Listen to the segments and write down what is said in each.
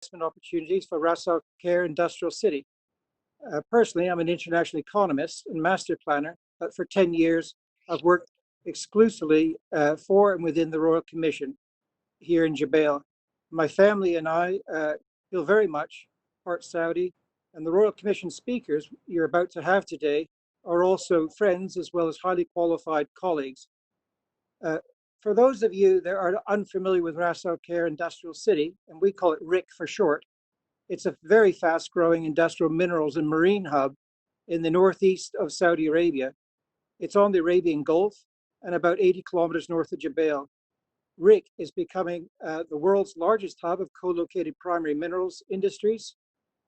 investment opportunities for Ras Al Khair Industrial City. Personally, I'm an international economist and master planner, but for 10 years, I've worked exclusively for and within the Royal Commission here in Jubail. My family and I feel very much part Saudi, and the Royal Commission speakers you're about to have today are also friends as well as highly qualified colleagues. For those of you that are unfamiliar with Ras Al Khair Industrial City, and we call it RIC for short, it's a very fast-growing industrial minerals and marine hub in the northeast of Saudi Arabia. It's on the Arabian Gulf and about 80 kilometers north of Jubail. RIC is becoming the world's largest hub of co-located primary minerals industries,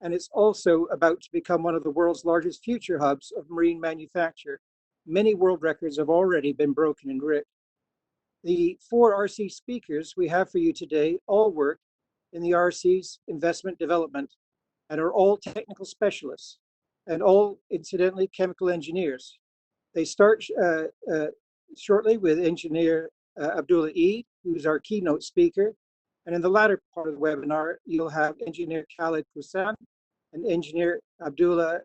and it's also about to become one of the world's largest future hubs of marine manufacture. Many world records have already been broken in RIC. The 4 RC speakers we have for you today all work in the RC's investment development and are all technical specialists and all, incidentally, chemical engineers. They start shortly with engineer Abdullah Eid, who's our keynote speaker. And in the latter part of the webinar, you'll have engineer Khalid Kusan and engineer Abdullah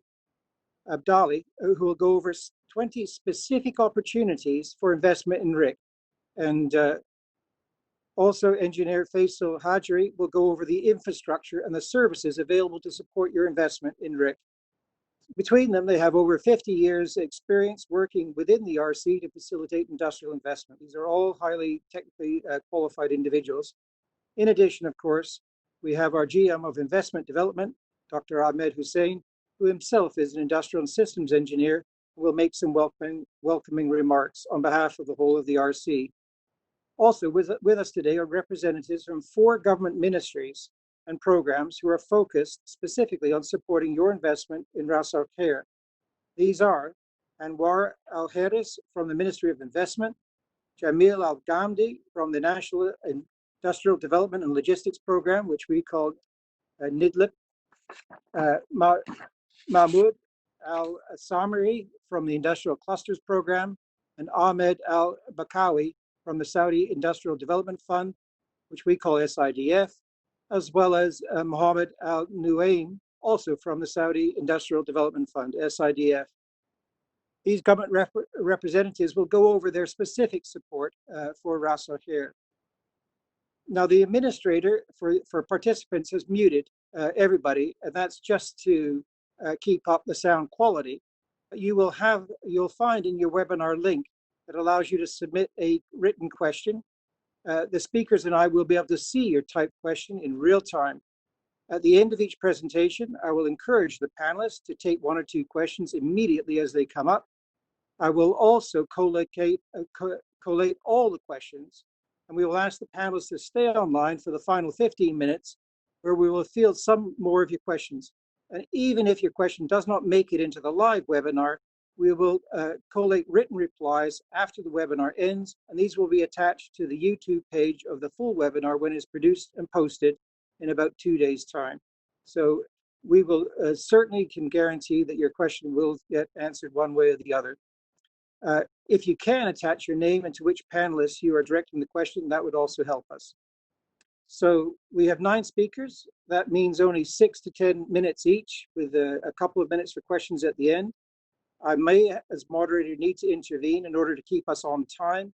Abdali, who will go over 20 specific opportunities for investment in RIC. And also engineer Faisal Hajri will go over the infrastructure and the services available to support your investment in RIC. Between them, they have over 50 years experience working within the RC to facilitate industrial investment. These are all highly technically qualified individuals. In addition, of course, we have our GM of investment development, Dr. Ahmed Hussein, who himself is an industrial and systems engineer, who will make some welcoming remarks on behalf of the whole of the RC. Also with us today are representatives from 4 government ministries and programs who are focused specifically on supporting your investment in Ras Al Khair. These are Anwar Al-Harris from the Ministry of Investment, Jamil Al-Ghamdi from the National Industrial Development and Logistics Program, which we call NIDLIP, Mahmoud Al-Samari from the Industrial Clusters Program, and Ahmed Al-Bakawi from the Saudi Industrial Development Fund, which we call SIDF, as well as Mohammed Al-Nuaim, also from the Saudi Industrial Development Fund, SIDF. These government representatives will go over their specific support for Ras Al Khair. Now, the administrator for participants has muted everybody, and that's just to keep up the sound quality. You'll find in your webinar link that allows you to submit a written question. The speakers and I will be able to see your typed question in real time. At the end of each presentation, I will encourage the panelists to take 1 or 2 questions immediately as they come up. I will also collate all the questions, and we will ask the panelists to stay online for the final 15 minutes, where we will field some more of your questions. And even if your question does not make it into the live webinar, we will collate written replies after the webinar ends, and these will be attached to the YouTube page of the full webinar when it's produced and posted in about 2 days' time. So we will certainly can guarantee that your question will get answered one way or the other. If you can attach your name and to which panelists you are directing the question, that would also help us. So we have 9 speakers. That means only 6 to 10 minutes each, with a couple of minutes for questions at the end. I may, as moderator, need to intervene in order to keep us on time.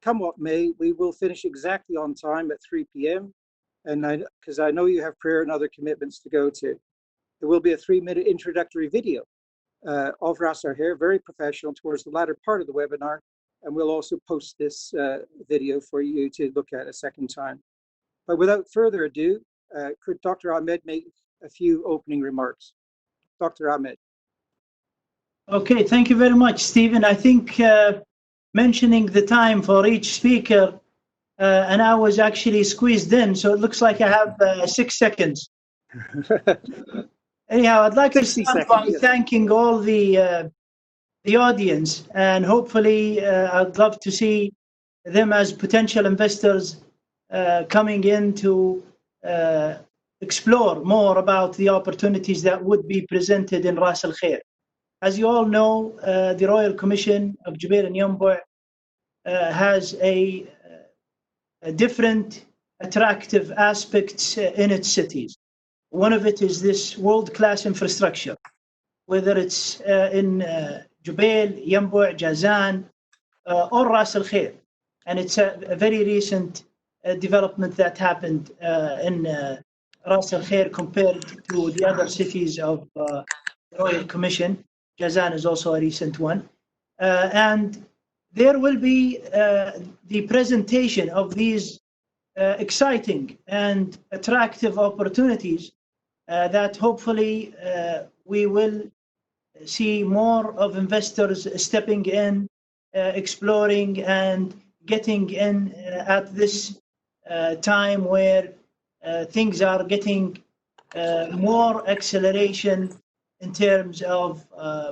Come what may, we will finish exactly on time at 3 p.m. And because I know you have prayer and other commitments to go to. There will be a 3-minute introductory video of Ras Al Khair, very professional, towards the latter part of the webinar. And we'll also post this video for you to look at a second time. But without further ado, could Dr. Ahmed make a few opening remarks? Dr. Ahmed. Okay, thank you very much, Stephen. I think mentioning the time for each speaker, and I was actually squeezed in, so it looks like I have 6 seconds. Anyhow, I'd like to start by thanking all the audience, and hopefully I'd love to see them as potential investors coming in to explore more about the opportunities that would be presented in Ras Al Khair. As you all know, the Royal Commission of Jubail and Yanbu has a different attractive aspects in its cities. One of it is this world-class infrastructure, whether it's in Jubail, Yanbu', Jazan, or Ras Al Khair. And it's a very recent development that happened in Ras Al Khair compared to the other cities of the Royal Commission. Jazan is also a recent one. And there will be the presentation of these exciting and attractive opportunities that hopefully we will see more of investors stepping in, exploring and getting in at this time where things are getting more acceleration in terms of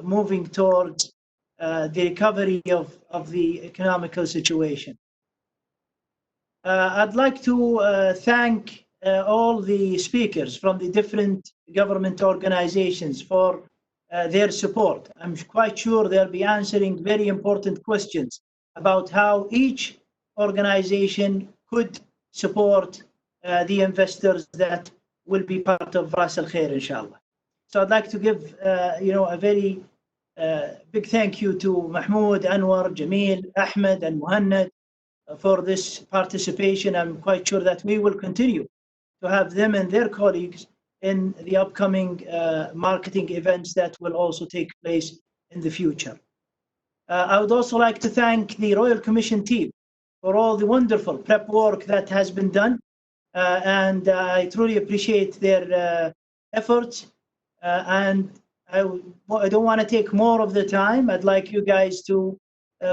moving towards the recovery of the economical situation. I'd like to thank all the speakers from the different government organizations for their support. I'm quite sure they'll be answering very important questions about how each organization could support the investors that will be part of Ras Al Khair, inshallah. So I'd like to give a very big thank you to Mahmoud, Anwar, Jamil, Ahmed, and Muhannad for this participation. I'm quite sure that we will continue to have them and their colleagues in the upcoming marketing events that will also take place in the future. I would also like to thank the Royal Commission team for all the wonderful prep work that has been done, and I truly appreciate their efforts. And I don't want to take more of the time. I'd like you guys to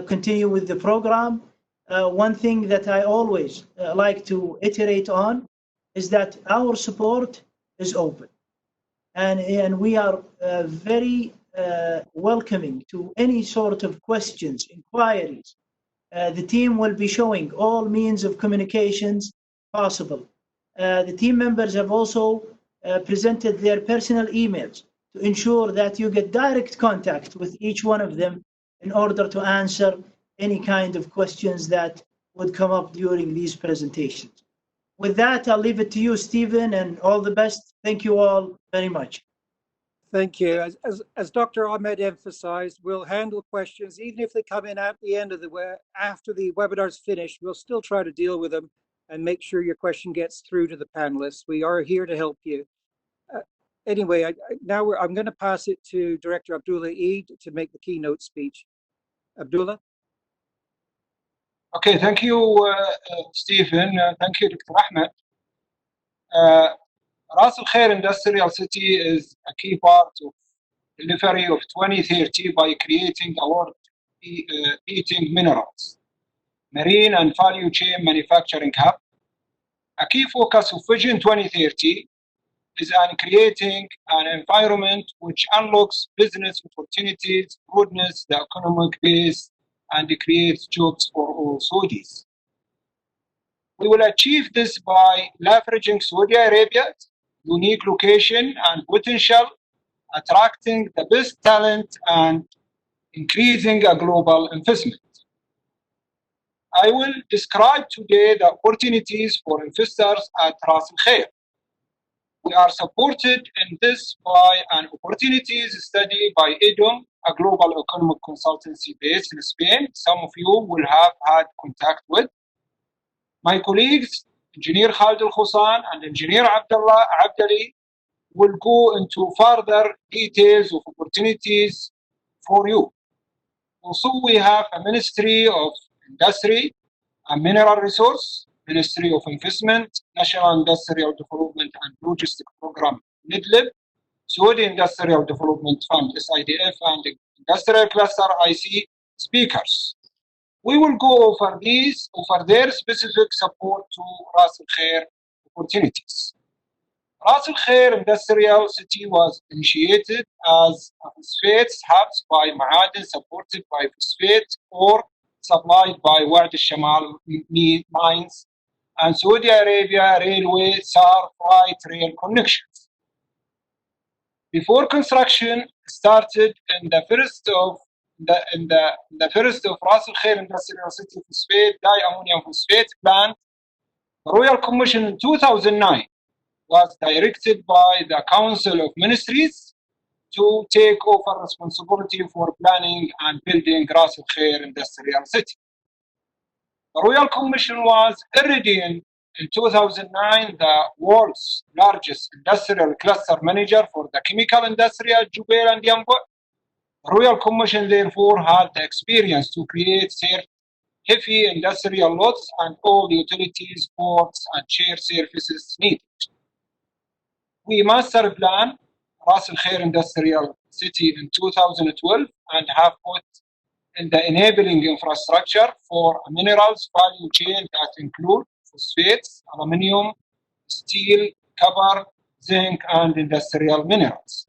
continue with the program. One thing that I always like to iterate on is that our support is open, and we are very welcoming to any sort of questions, inquiries. The team will be showing all means of communications possible. The team members have also presented their personal emails to ensure that you get direct contact with each one of them in order to answer any kind of questions that would come up during these presentations. With that, I'll leave it to you, Stephen, and all the best. Thank you all very much. Thank you. As Dr. Ahmed emphasized, we'll handle questions, even if they come in at the end of after the webinar's finished. We'll still try to deal with them and make sure your question gets through to the panelists. We are here to help you. Anyway, I'm going to pass it to Director Abdullah Eid to make the keynote speech. Abdullah? Okay, thank you, Stephen. Thank you, Dr. Ahmed. Ras Al Khair Industrial City is a key part of delivery of 2030 by creating a world-beating minerals, marine and value chain manufacturing hub. A key focus of Vision 2030 is on creating an environment which unlocks business opportunities, broadens the economic base, and creates jobs for all Saudis. We will achieve this by leveraging Saudi Arabia's unique location and potential, attracting the best talent, and increasing a global investment. I will describe today the opportunities for investors at Ras Al Khair. We are supported in this by an opportunities study by EDOM, a global economic consultancy based in Spain. Some of you will have had contact with. My colleagues, Engineer Khalid Al-Khousan and Engineer Abdullah Abdali, will go into further details of opportunities for you. Also, we have a Ministry of Industry and Mineral Resource, Ministry of Investment, National Industrial Development and Logistics Program, NIDLIB, Saudi Industrial Development Fund, SIDF, and Industrial Cluster IC speakers. We will go over their specific support to Ras Al Khair opportunities. Ras Al Khair Industrial City was initiated as a phosphates hubs by Ma'adin, supported by phosphate or supplied by Wa'ad al-Shamal mines and Saudi Arabia Railway SAR freight rail connections. Before construction started in the first of Ras Al Khair Industrial City phosphate diammonium phosphate plant, the Royal Commission in 2009 was directed by the Council of Ministries to take over responsibility for planning and building Ras Al Khair Industrial City. The Royal Commission was already in 2009 the world's largest industrial cluster manager for the chemical industry at Jubail and Yanbu. The Royal Commission therefore had the experience to create heavy industrial lots and all utilities, ports and shared services needed. We master plan Ras Al Khair Industrial City in 2012 and have put in the enabling infrastructure for a minerals value chain that include phosphates, aluminium, steel, copper, zinc, and industrial minerals.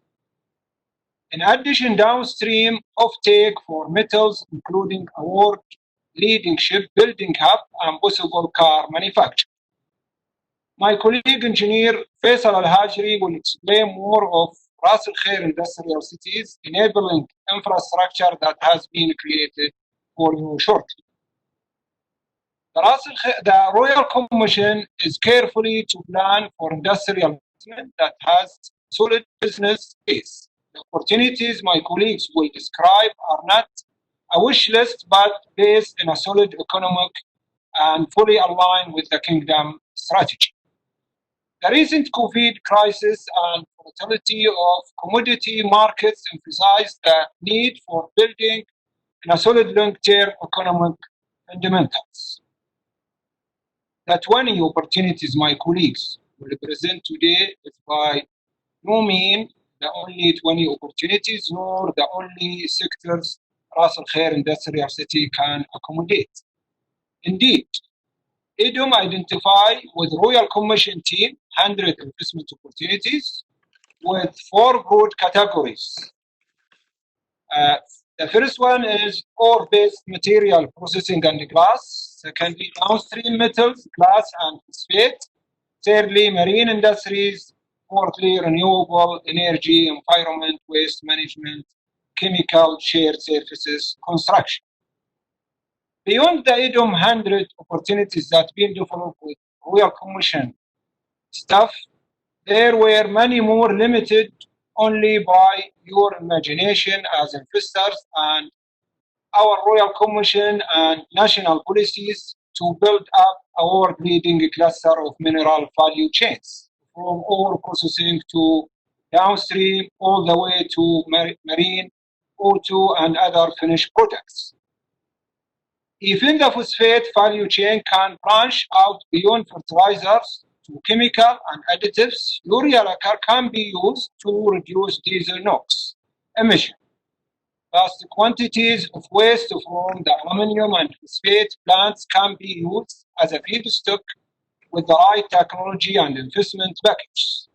In addition, downstream offtake for metals, including award-leading shipbuilding hub and possible car manufacture. My colleague engineer Faisal Al-Hajri will explain more of Ras Al Khair Industrial City's enabling infrastructure that has been created for you shortly. The Royal Commission is carefully to plan for industrial investment that has solid business case. The opportunities my colleagues will describe are not a wish list, but based in a solid economic and fully aligned with the Kingdom strategy. The recent COVID crisis and volatility of commodity markets emphasize the need for building a solid long-term economic fundamentals. The 20 opportunities my colleagues will present today is by no means the only 20 opportunities nor the only sectors Ras Al Khair Industrial City can accommodate. Indeed, EDOM identify with Royal Commission team 100 investment opportunities with 4 broad categories. The first one is ore-based material processing and glass. Secondly, downstream metals, glass and phosphate. Thirdly, marine industries. Fourthly, renewable energy, environment, waste management, chemical, shared services, construction. Beyond the EDOM 100 opportunities that have been developed with Royal Commission staff, there were many more limited only by your imagination as investors and our Royal Commission and national policies to build up a world-leading cluster of mineral value chains, from ore processing to downstream all the way to marine, O2 and other finished products. Even the phosphate value chain can branch out beyond fertilizers to chemical and additives. Urea lacquer can be used to reduce diesel NOx emission. Vast quantities of waste from the aluminium and phosphate plants can be used as a feedstock with the right technology and investment package.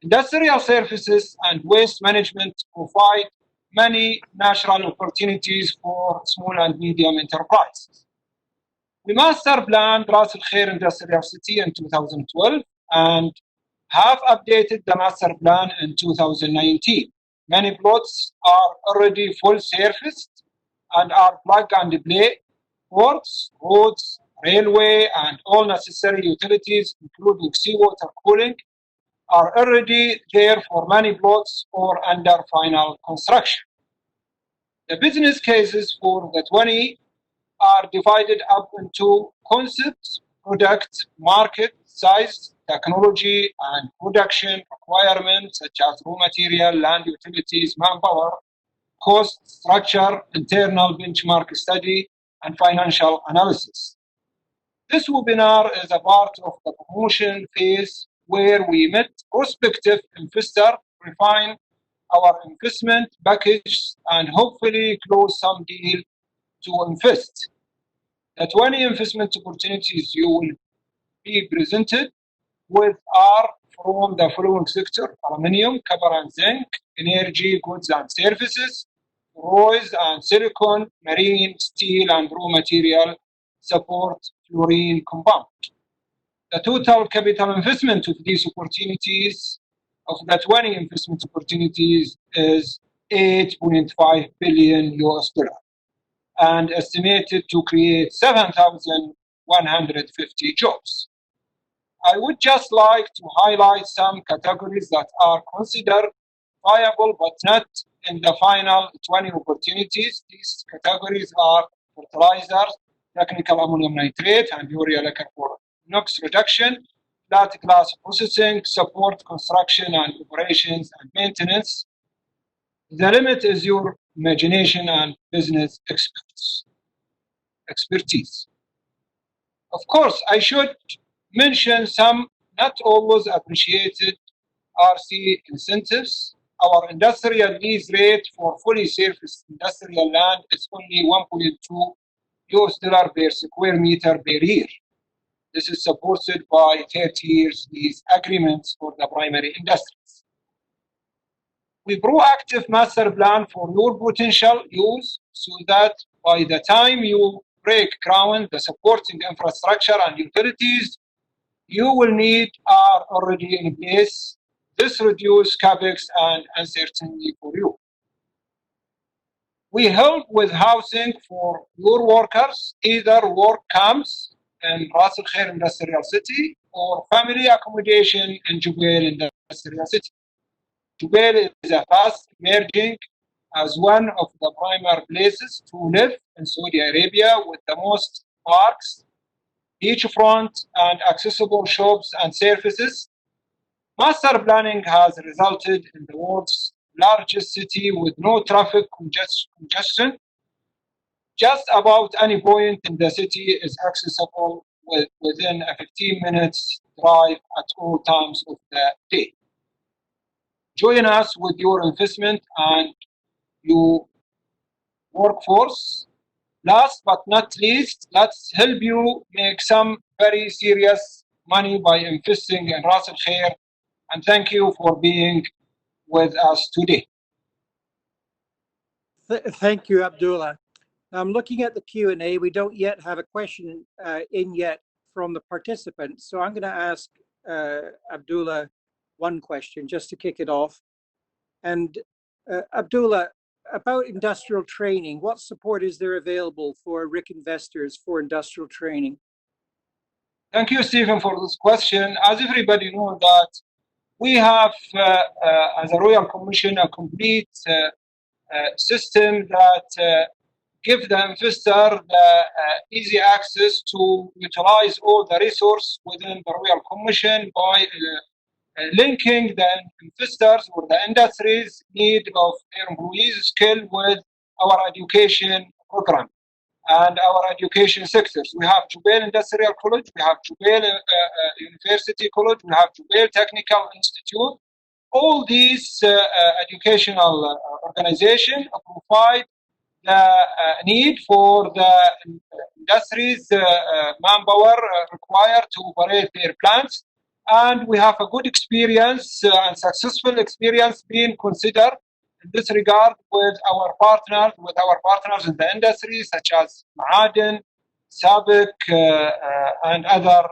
Industrial services and waste management provide many natural opportunities for small and medium enterprises. We master planned Ras Al Khair Industrial City in 2012 and have updated the master plan in 2019. Many plots are already full surfaced and are plug and play. Ports, roads, railway, and all necessary utilities, including seawater cooling, are already there for many plots or under final construction. The business cases for the 20 are divided up into concepts, product, market, size, technology, and production requirements such as raw material, land utilities, manpower, cost, structure, internal benchmark study, and financial analysis. This webinar is a part of the promotion phase where we met prospective investors, refine our investment package, and hopefully close some deal to invest. The 20 investment opportunities you will be presented with are from the following sector: aluminium, copper and zinc, energy, goods and services, alloys and silicon, marine, steel and raw material, support, fluorine compound. The total capital investment of these opportunities, of the 20 investment opportunities, is $8.5 billion and estimated to create 7,150 jobs. I would just like to highlight some categories that are considered viable but not in the final 20 opportunities. These categories are fertilizers, technical ammonium nitrate, and urea lacquer for NOx reduction, flat glass processing, support construction and operations and maintenance. The limit is your imagination and business expertise. Of course, I should mention some not always appreciated RC incentives. Our industrial lease rate for fully surfaced industrial land is only $1.2 per square meter per year. This is supported by 30 years lease agreements for the primary industries. We proactive master plan for your potential use so that by the time you break ground, the supporting infrastructure and utilities you will need are already in place. This reduces capex and uncertainty for you. We help with housing for your workers, either work camps in Ras Al Khair Industrial City or family accommodation in Jubail Industrial City. Jubail is a fast emerging as one of the primary places to live in Saudi Arabia with the most parks, beachfront, and accessible shops and services. Master planning has resulted in the world's largest city with no traffic congestion. Just about any point in the city is accessible within a 15 minutes drive at all times of the day. Join us with your investment and your workforce. Last but not least, let's help you make some very serious money by investing in Ras Al Khair. And thank you for being with us today. Thank you, Abdullah. I'm looking at the Q&A. We don't yet have a question in yet from the participants. So I'm going to ask Abdullah one question just to kick it off. And Abdullah, about industrial training, what support is there available for RIC investors for industrial training? Thank you, Stephen, for this question. As everybody knows that we have, as a Royal Commission, a complete system that give the investor the easy access to utilize all the resources within the Royal Commission by linking the investors or the industry's need of their employees' skill with our education program and our education sectors. We have Jubail Industrial College, we have Jubail University College, we have Jubail Technical Institute. All these educational organizations provide the need for the industry's manpower required to operate their plants. And we have a good experience and successful experience being considered in this regard with our partners in the industry, such as Ma'aden, Sabiq, and other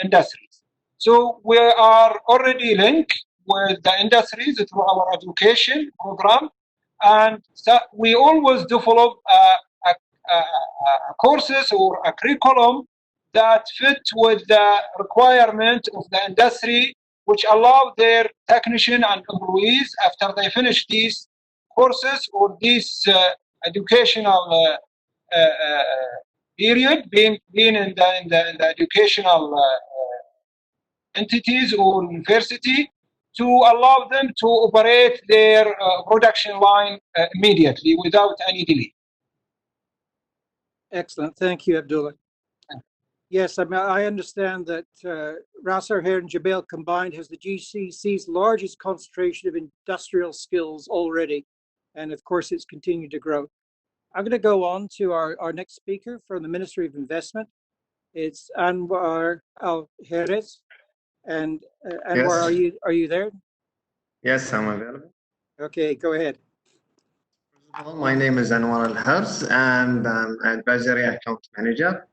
industries. So we are already linked with the industries through our education program, and so we always develop courses or a curriculum that fit with the requirement of the industry, which allow their technician and employees, after they finish these courses or this educational period, being in the educational entities or university, to allow them to operate their production line immediately without any delay. Excellent. Thank you, Abdullah. Yes, I understand that Ras Al Khair and Jubail combined has the GCC's largest concentration of industrial skills already. And of course, it's continued to grow. I'm going to go on to our next speaker from the Ministry of Investment. It's Anwar Al-Harris. And Anwar, yes. Are you there? Yes, I'm available. Okay, go ahead. First of all, my name is Anwar Al-Harris and I'm Advisory Account Manager.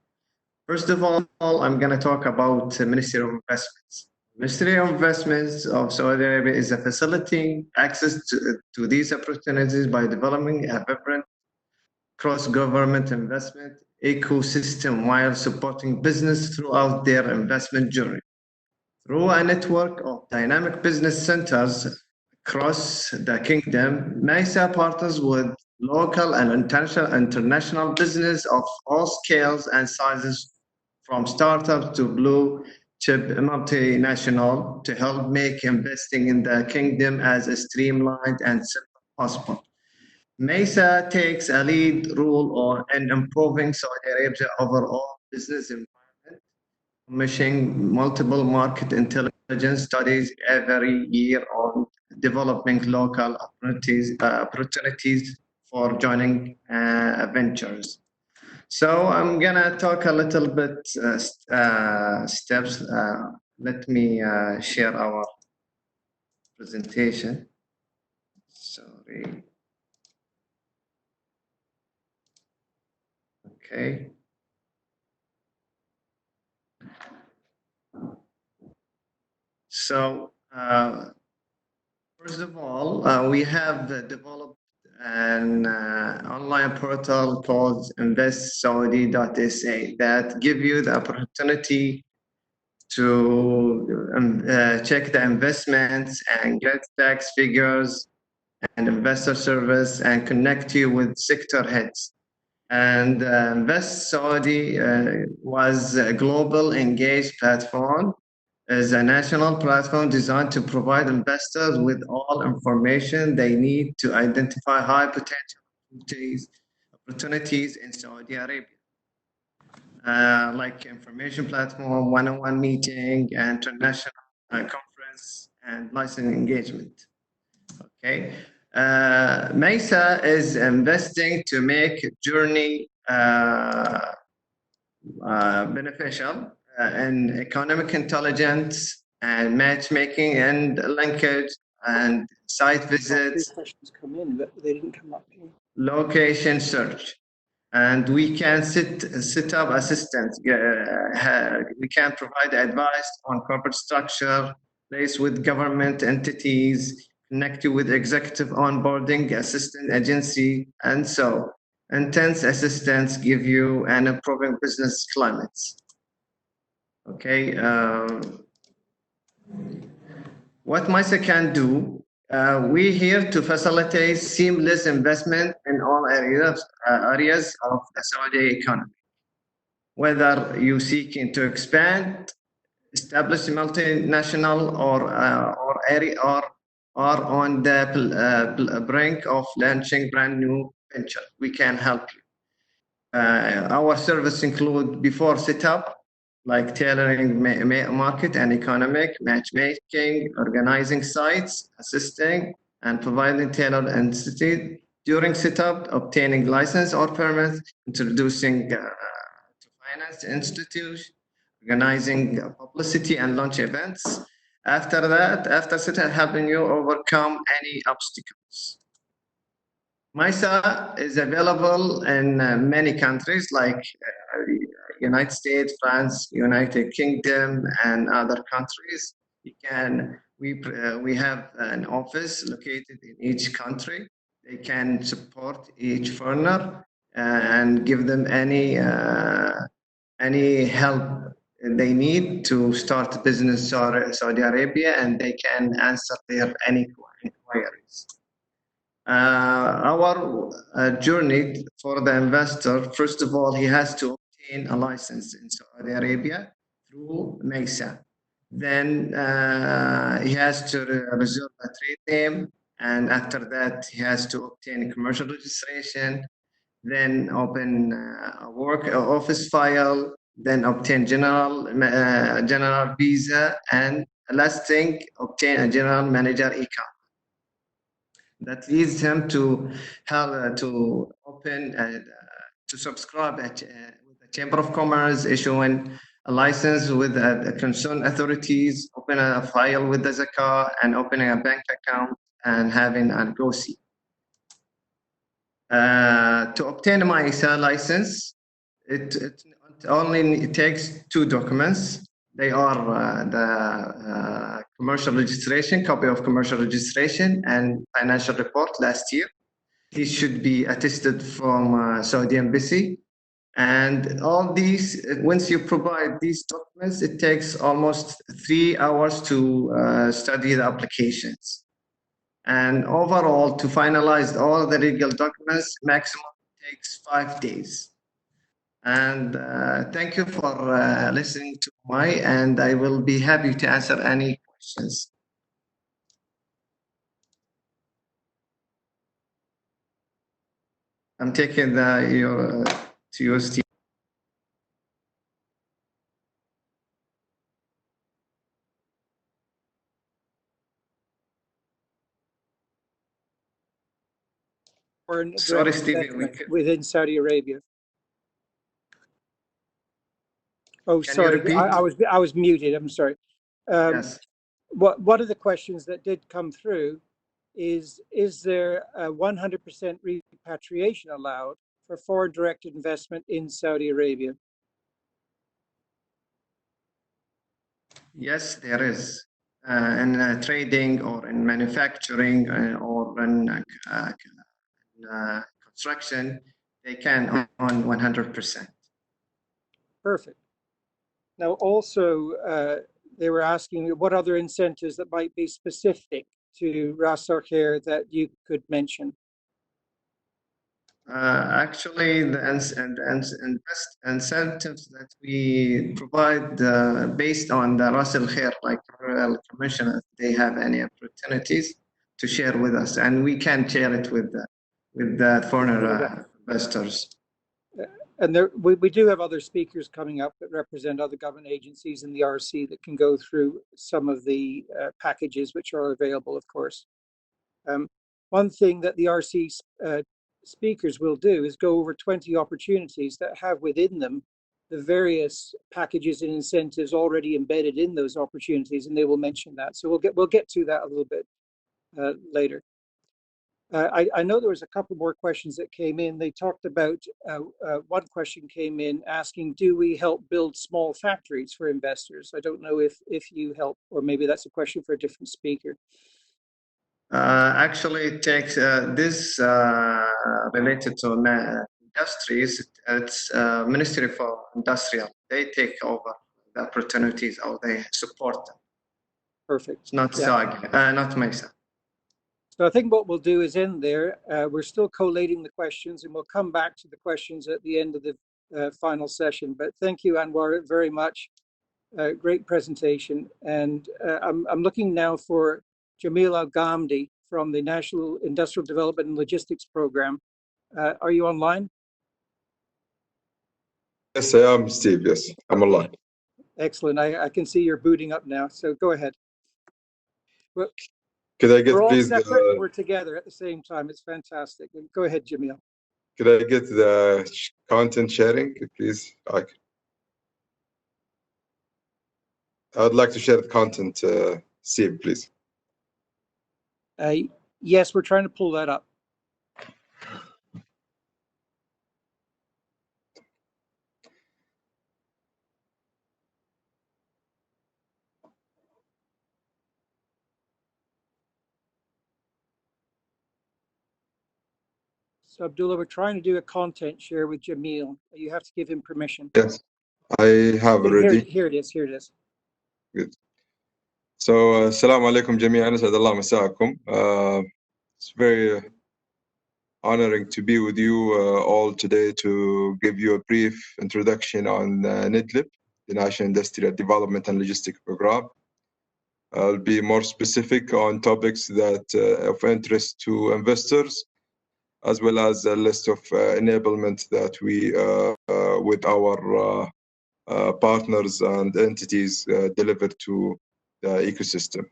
First of all, I'm going to talk about the Ministry of Investments. Ministry of Investments of Saudi Arabia is facilitating access to these opportunities by developing a vibrant cross-government investment ecosystem while supporting business throughout their investment journey. Through a network of dynamic business centers across the kingdom, MESA partners with local and international business of all scales and sizes, from startups to blue chip multinational, to help make investing in the kingdom as streamlined and simple as possible. MESA takes a lead role in improving Saudi Arabia's overall business environment, commissioning multiple market intelligence studies every year on developing local opportunities for joining ventures. So I'm gonna talk a little bit steps. Let me share our presentation. Sorry. Okay. So first of all, we have developed an online portal called investsaudi.sa that give you the opportunity to check the investments and get tax figures and investor service and connect you with sector heads. And Invest Saudi was a global engaged platform, is a national platform designed to provide investors with all information they need to identify high potential opportunities in Saudi Arabia. Like information platform, one-on-one meeting, international conference, and license engagement. Okay. MESA is investing to make journey beneficial in economic intelligence and matchmaking and linkage and site visits. Questions come in, but they didn't come up here. Location search, and we can set up assistance. We can provide advice on corporate structure, place with government entities, connect you with executive onboarding, assistant agency, and so intense assistance give you an improving business climates. Okay, what MESA can do, we're here to facilitate seamless investment in all areas of the Saudi economy. Whether you're seeking to expand, establish a multinational, or on the brink of launching brand new venture, we can help you. Our service include before setup, like tailoring market and economic, matchmaking, organizing sites, assisting, and providing tailored entity during setup, obtaining license or permits, introducing to finance institution, organizing publicity and launch events. After that, after setup, helping you overcome any obstacles. MESA is available in many countries like United States, France, United Kingdom, and other countries. We have an office located in each country. They can support each foreigner and give them any help they need to start a business in Saudi Arabia, and they can answer their any inquiries. Our journey for the investor, first of all, he has to obtain a license in Saudi Arabia through MESA. Then he has to reserve a trade name, and after that he has to obtain a commercial registration, then open a office file, then obtain general visa, and last thing, obtain a general manager account. That leads him to open to subscribe with the Chamber of Commerce, issuing a license with the concerned authorities, open a file with the Zakah, and opening a bank account and having a GOSI. To obtain a MESA license, it only takes 2 documents. They are the commercial registration, copy of commercial registration, and financial report last year. These should be attested from Saudi Embassy. And all these, once you provide these documents, it takes almost 3 hours to study the applications. And overall, to finalize all the legal documents, maximum takes 5 days. And thank you for listening to and I will be happy to answer any questions. I'm taking your to your Steve. Sorry, Stevie, within Saudi Arabia. Oh, Can sorry, I was muted. I'm sorry. Yes. One of the questions that did come through is there a 100% repatriation allowed for foreign direct investment in Saudi Arabia? Yes, there is. In trading or in manufacturing or in construction, they can own 100%. Perfect. Now, also, they were asking what other incentives that might be specific to Ras Al Khair that you could mention. Actually, the incentives that we provide based on the Ras Al Khair, like Royal Commission, if they have any opportunities to share with us, and we can share it with the foreign investors. And we do have other speakers coming up that represent other government agencies in the RC that can go through some of the packages which are available, of course. One thing that the RC speakers will do is go over 20 opportunities that have within them the various packages and incentives already embedded in those opportunities, and they will mention that. So we'll get to that a little bit later. I know there was a couple more questions that came in. They talked about, one question came in asking, do we help build small factories for investors? I don't know if you help, or maybe that's a question for a different speaker. Actually, it takes this related to industries. It's Ministry for Industrial. They take over the opportunities or they support them. Perfect. It's not not myself. So I think what we'll do is end there. We're still collating the questions, and we'll come back to the questions at the end of the final session. But thank you, Anwar, very much. Great presentation. And I'm looking now for Jamil Al-Ghamdi from the National Industrial Development and Logistics Program. Are you online? Yes, I am, Steve. Yes, I'm online. Excellent. I can see you're booting up now. So go ahead. Well, could I get, we're all please, separate, we're together at the same time. It's fantastic. Go ahead, Jamil. Could I get the content sharing, please? I would like to share the content, Steve, please. Yes, we're trying to pull that up. So Abdullah, we're trying to do a content share with Jamil. You have to give him permission. Yes, I have already. Here it is. Here it is. Good. So, assalamu alaikum jami'an, as'adallah masa'akum. It's very honoring to be with you all today to give you a brief introduction on NIDLIP, the National Industrial Development and Logistics Program. I'll be more specific on topics that of interest to investors, as well as a list of enablement that we, with our partners and entities, deliver to the ecosystem.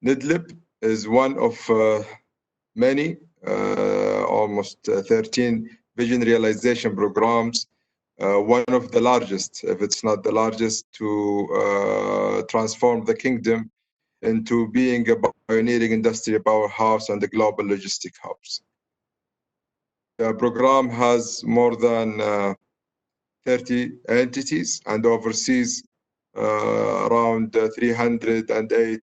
NIDLIP is one of many, almost 13 vision realization programs, one of the largest, if it's not the largest, to transform the kingdom into being a pioneering industrial powerhouse and a global logistic hubs. The program has more than 30 entities and oversees around 308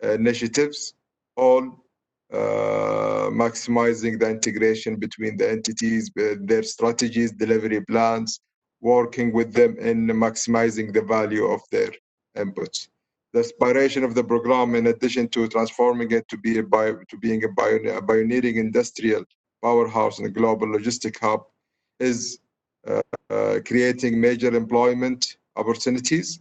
initiatives, all maximizing the integration between the entities, their strategies, delivery plans, working with them in maximizing the value of their inputs. The aspiration of the program, in addition to transforming it to being a pioneering industrial powerhouse and a global logistic hub, is creating major employment opportunities,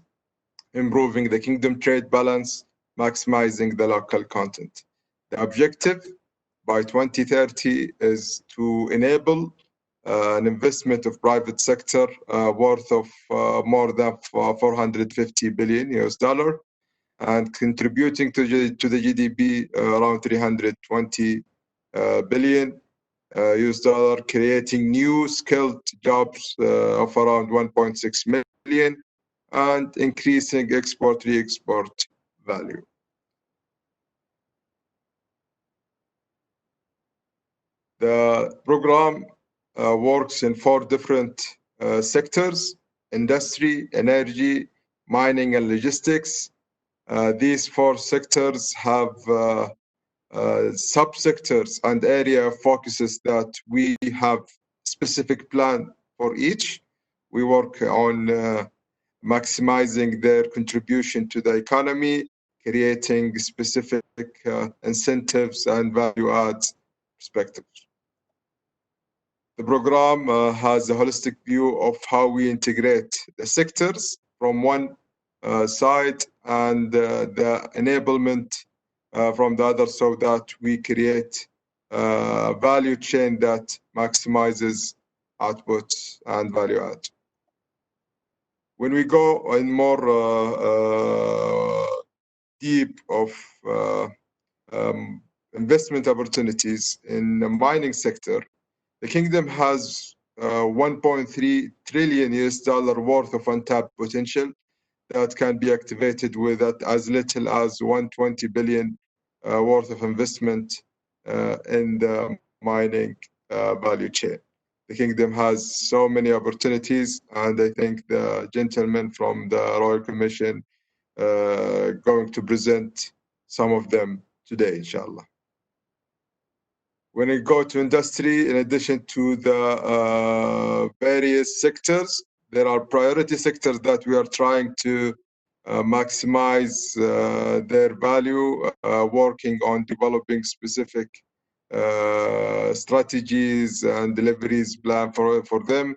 improving the kingdom trade balance, maximizing the local content. The objective by 2030 is to enable an investment of private sector worth of more than 450 billion US dollar, and contributing to the GDP around 320 billion US dollar, creating new skilled jobs of around 1.6 million, and increasing export-re-export value. The program works in 4 different sectors: industry, energy, mining, and logistics. These 4 sectors have subsectors and area of focuses that we have specific plan for each. We work on maximizing their contribution to the economy, creating specific incentives and value adds perspectives. The program has a holistic view of how we integrate the sectors from one side and the enablement from the other, so that we create a value chain that maximizes output and value add. When we go in more deep of investment opportunities in the mining sector, the kingdom has 1.3 trillion US dollar worth of untapped potential that can be activated with as little as 120 billion worth of investment in the mining value chain. The kingdom has so many opportunities, and I think the gentleman from the Royal Commission going to present some of them today, inshallah. When we go to industry, in addition to the various sectors, there are priority sectors that we are trying to maximize their value, working on developing specific strategies and deliveries plan for them.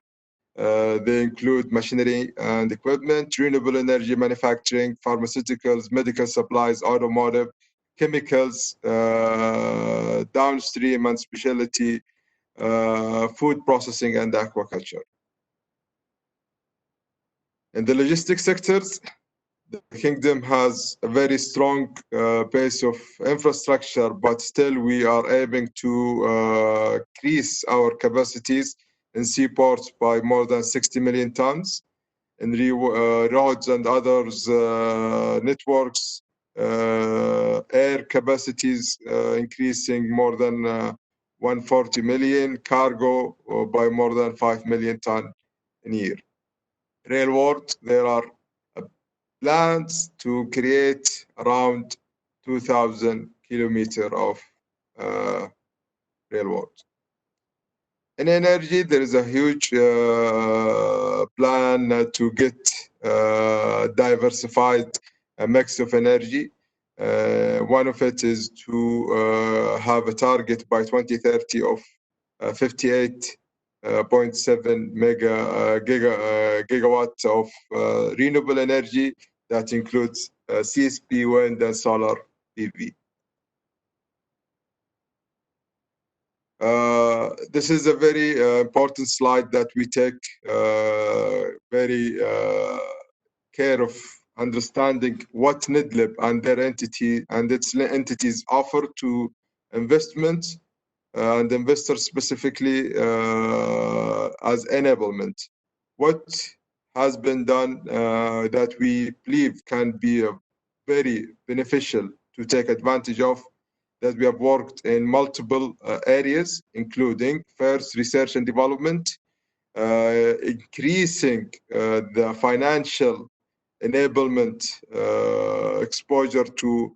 They include machinery and equipment, renewable energy manufacturing, pharmaceuticals, medical supplies, automotive, chemicals, downstream and specialty, food processing, and aquaculture. In the logistics sectors, the kingdom has a very strong base of infrastructure, but still we are aiming to increase our capacities in seaports by more than 60 million tons, in roads and others networks, air capacities increasing more than 140 million, cargo by more than 5 million ton in a year. Railroad, there are plans to create around 2,000 kilometers of railroad. In energy, there is a huge plan to get diversified mix of energy. One of it is to have a target by 2030 of 58.7 gigawatts of renewable energy. That includes CSP, wind, and solar PV. This is a very important slide that we take very care of understanding what NIDLIB and their entity and its entities offer to investments and investors specifically as enablement. What has been done that we believe can be very beneficial to take advantage of, that we have worked in multiple areas, including first research and development, increasing the financial enablement exposure to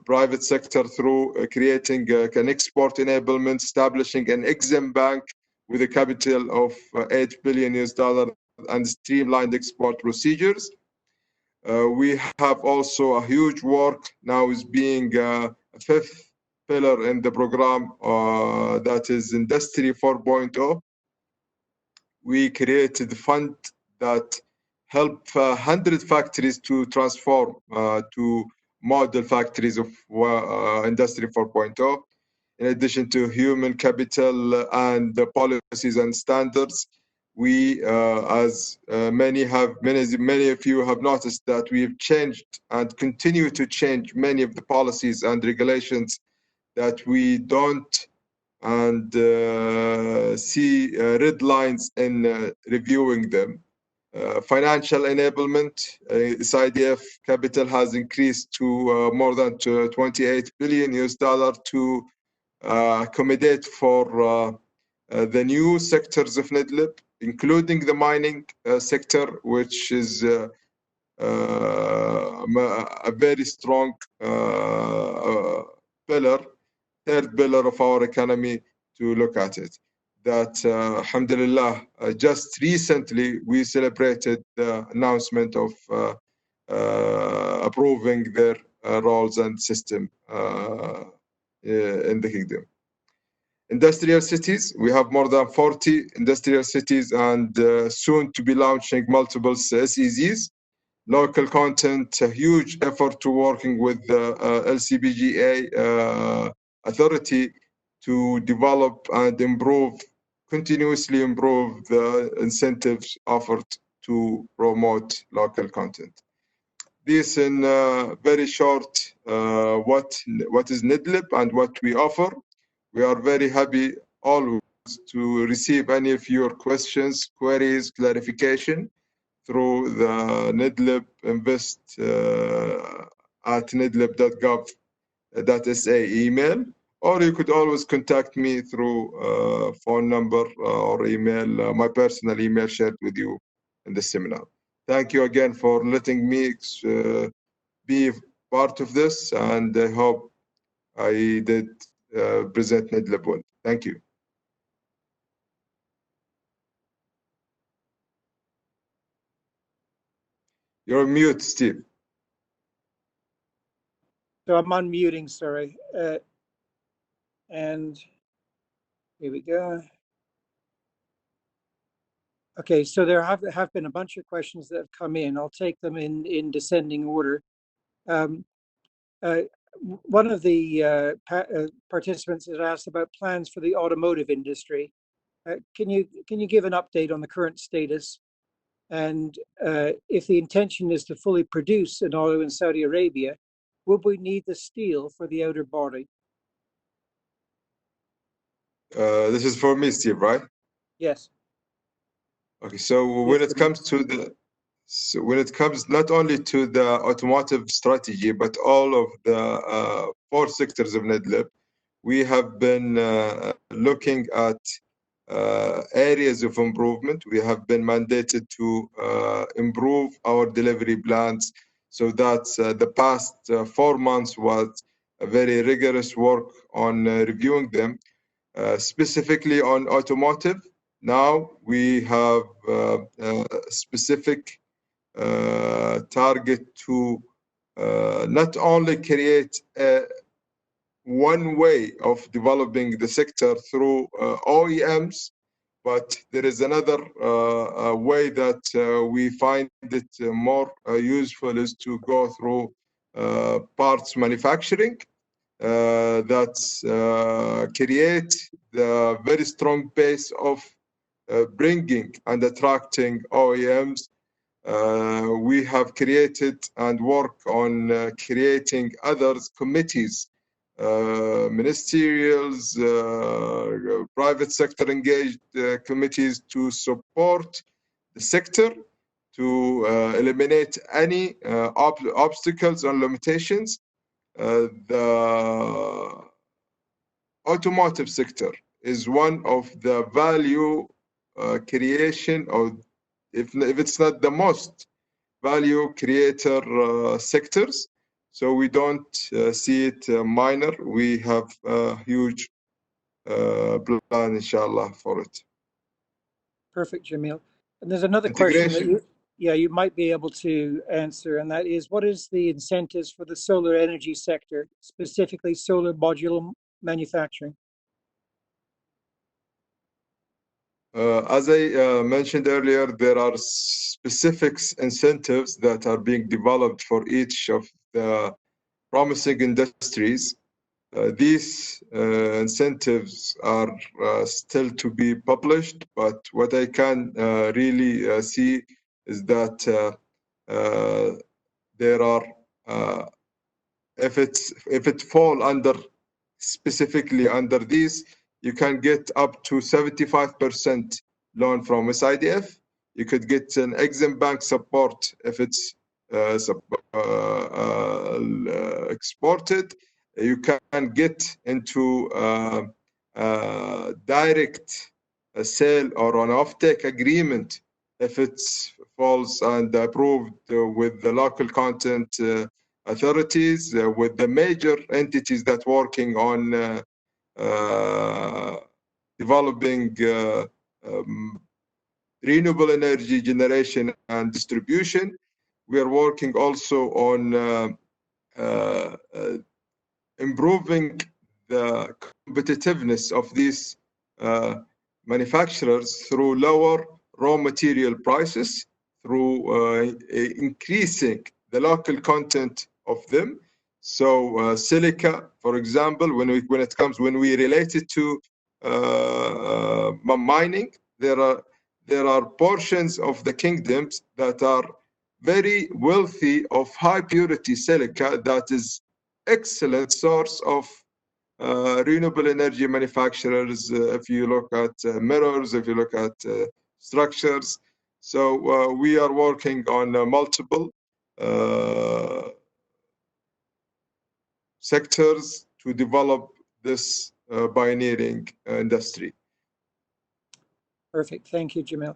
private sector through creating an export enablement, establishing an Exim Bank with a capital of $8 billion and streamlined export procedures. We have also a huge work now is being a fifth pillar in the program that is Industry 4.0. We created a fund that help 100 factories to transform to model factories of Industry 4.0. In addition to human capital and the policies and standards, we, as many of you have noticed, that we've changed and continue to change many of the policies and regulations that we don't and see red lines in reviewing them. Financial enablement, SIDF capital has increased to more than $28 billion to accommodate for the new sectors of NIDLIP, including the mining sector, which is a very strong pillar, third pillar of our economy to look at it. That, alhamdulillah, just recently we celebrated the announcement of approving their roles and system in the kingdom. Industrial cities, we have more than 40 industrial cities and soon to be launching multiple SEZs. Local content, a huge effort to working with the LCBGA authority to develop and continuously improve the incentives offered to promote local content. This in very short, what is NIDLIP and what we offer. We are very happy always to receive any of your questions, queries, clarification through the NIDLIP invest at nidlip.gov.sa email, or you could always contact me through phone number or email, my personal email shared with you in the seminar. Thank you again for letting me be part of this, and I hope I did present NIDLIP well. Thank you. You're on mute, Steve. So I'm unmuting, sorry. And here we go. Okay, so there have been a bunch of questions that have come in. I'll take them in descending order. One of the participants has asked about plans for the automotive industry. Can you give an update on the current status? And if the intention is to fully produce an auto in Saudi Arabia, would we need the steel for the outer body? This is for me, Steve, right? Yes. Okay, so when it comes not only to the automotive strategy, but all of the 4 sectors of NIDLIP, we have been looking at areas of improvement. We have been mandated to improve our delivery plans, so that the past 4 months was a very rigorous work on reviewing them, specifically on automotive. Now we have a specific target to not only create one way of developing the sector through OEMs, but there is another way that we find it more useful is to go through parts manufacturing that create the very strong base of bringing and attracting OEMs. We have created and work on creating other committees, ministerials, private sector engaged committees to support the sector, to eliminate any obstacles and limitations. The automotive sector is one of the value creation, or if it's not the most value creator sectors. So we don't see it minor. We have a huge plan, inshallah, for it. Perfect, Jamil. And there's another question that you might be able to answer, and that is, what is the incentives for the solar energy sector, specifically solar module manufacturing? As I mentioned earlier, there are specific incentives that are being developed for each of the promising industries. These incentives are still to be published, but what I can really see is that there are, if it fall under specifically under these, you can get up to 75% loan from SIDF. You could get an Exim Bank support if it's exported. You can get into direct sale or an offtake agreement if it falls and approved with the local content authorities, with the major entities that working on developing renewable energy generation and distribution. We are working also on improving the competitiveness of these manufacturers through lower raw material prices, through increasing the local content of them. So silica, for example, when we relate it to mining, there are portions of the kingdoms that are very wealthy of high purity silica that is excellent source of renewable energy manufacturers. If you look at mirrors, if you look at structures. So we are working on multiple sectors to develop this pioneering industry. Perfect. Thank you, Jamil.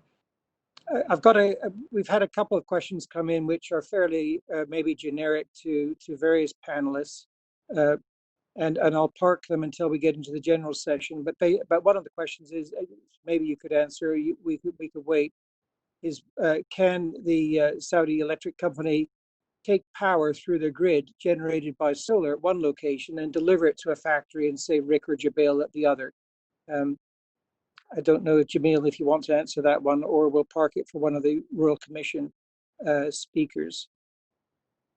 We've had a couple of questions come in which are fairly maybe generic to various panelists, and I'll park them until we get into the general session. But one of the questions is, maybe you could answer. We could wait. Is can the Saudi electric company take power through the grid generated by solar at one location and deliver it to a factory in, say, Rick or Jabil at the other? I don't know, Jamil, if you want to answer that one, or we'll park it for one of the Royal Commission speakers.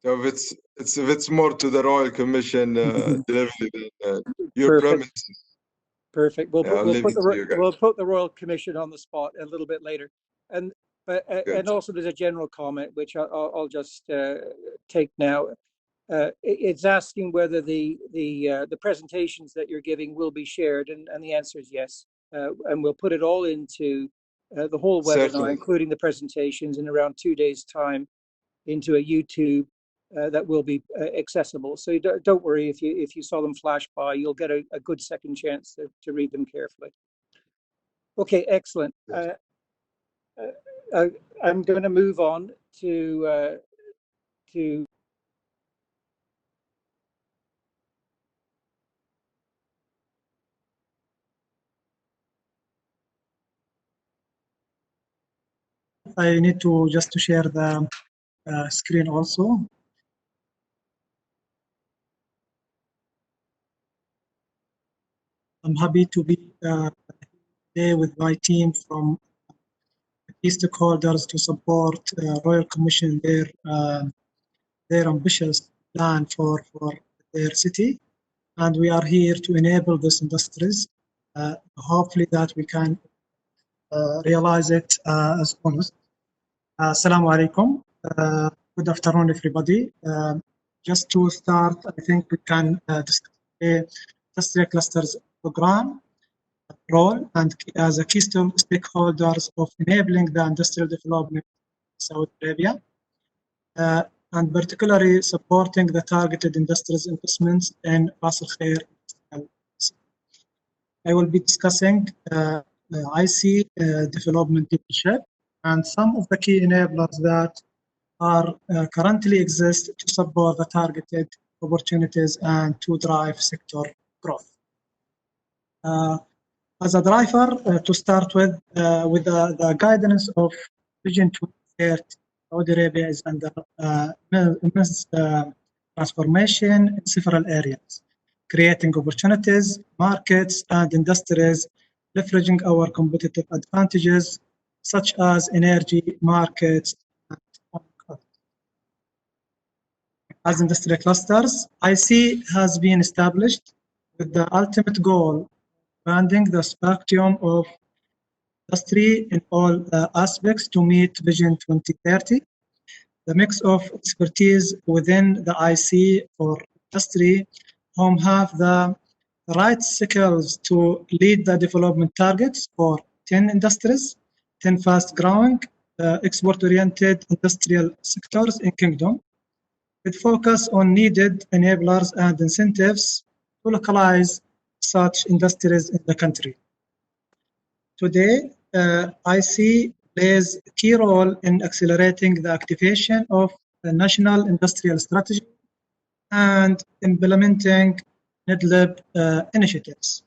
So if it's more to the Royal Commission delivery than your premises. Perfect. We'll put the Royal Commission on the spot a little bit later, and also there's a general comment which I'll just take now. It's asking whether the presentations that you're giving will be shared, and the answer is yes. And we'll put it all into the whole webinar, certainly, including the presentations, in around 2 days' time, into a YouTube that will be accessible. So you don't worry if you saw them flash by, you'll get a good second chance to read them carefully. Okay, excellent. I'm going to move on to I need to just to share the screen also. I'm happy to be here with my team from key stakeholders to support Royal Commission their ambitious plan for their city, and we are here to enable these industries. Hopefully that we can realize it as honest. Assalamu alaikum. Good afternoon, everybody. Just to start, I think we can discuss the industrial clusters program role and as a key stakeholders of enabling the industrial development in Saudi Arabia, and particularly supporting the targeted industries investments in Ras Al Khair. I will be discussing IC development leadership and some of the key enablers that are currently exist to support the targeted opportunities and to drive sector growth. As a driver, to start with the guidance of Vision 2030, Saudi Arabia is under immense transformation in several areas, creating opportunities, markets, and industries, leveraging our competitive advantages, such as energy, markets, and as industrial clusters. IC has been established with the ultimate goal expanding the spectrum of industry in all aspects to meet Vision 2030. The mix of expertise within the IC for industry, whom have the right skills to lead the development targets for 10 industries, 10 fast-growing, export-oriented industrial sectors in Kingdom, with focus on needed enablers and incentives to localize such industries in the country. Today, IC plays a key role in accelerating the activation of the national industrial strategy and implementing NIDLIB initiatives.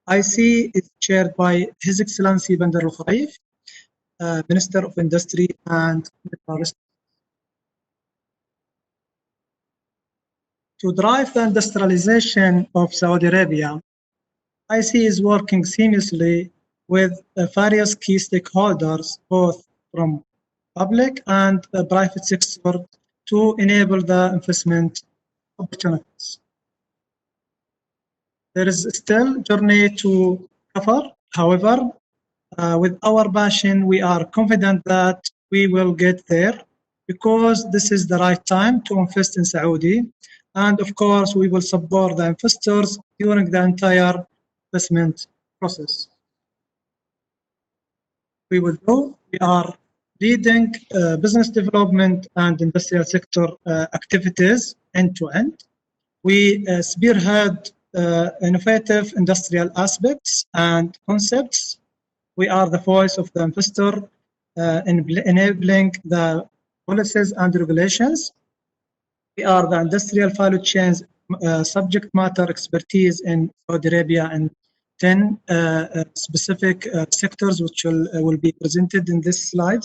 IC is chaired by His Excellency Bandar Al-Khuraif, Minister of Industry and Minerals. To drive the industrialization of Saudi Arabia, IC is working seamlessly with various key stakeholders, both from public and private sector, to enable the investment opportunities. There is still a journey to cover. However, with our passion, we are confident that we will get there because this is the right time to invest in Saudi. And of course, we will support the investors during the entire investment process. We are leading business development and industrial sector activities end to end. We spearhead innovative industrial aspects and concepts. We are the voice of the investor, enabling the policies and regulations. We are the industrial value chains subject matter expertise in Saudi Arabia and 10 specific sectors which will be presented in this slide.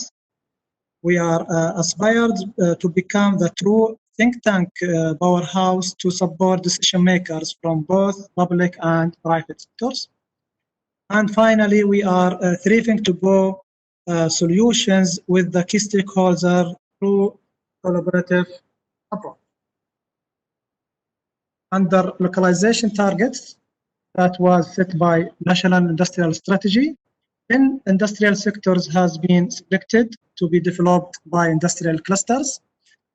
We are aspired to become the true think tank powerhouse to support decision makers from both public and private sectors. And finally, we are thriving to go solutions with the key stakeholders through collaborative approach. Under localization targets that was set by National Industrial Strategy, 10 industrial sectors has been selected to be developed by industrial clusters,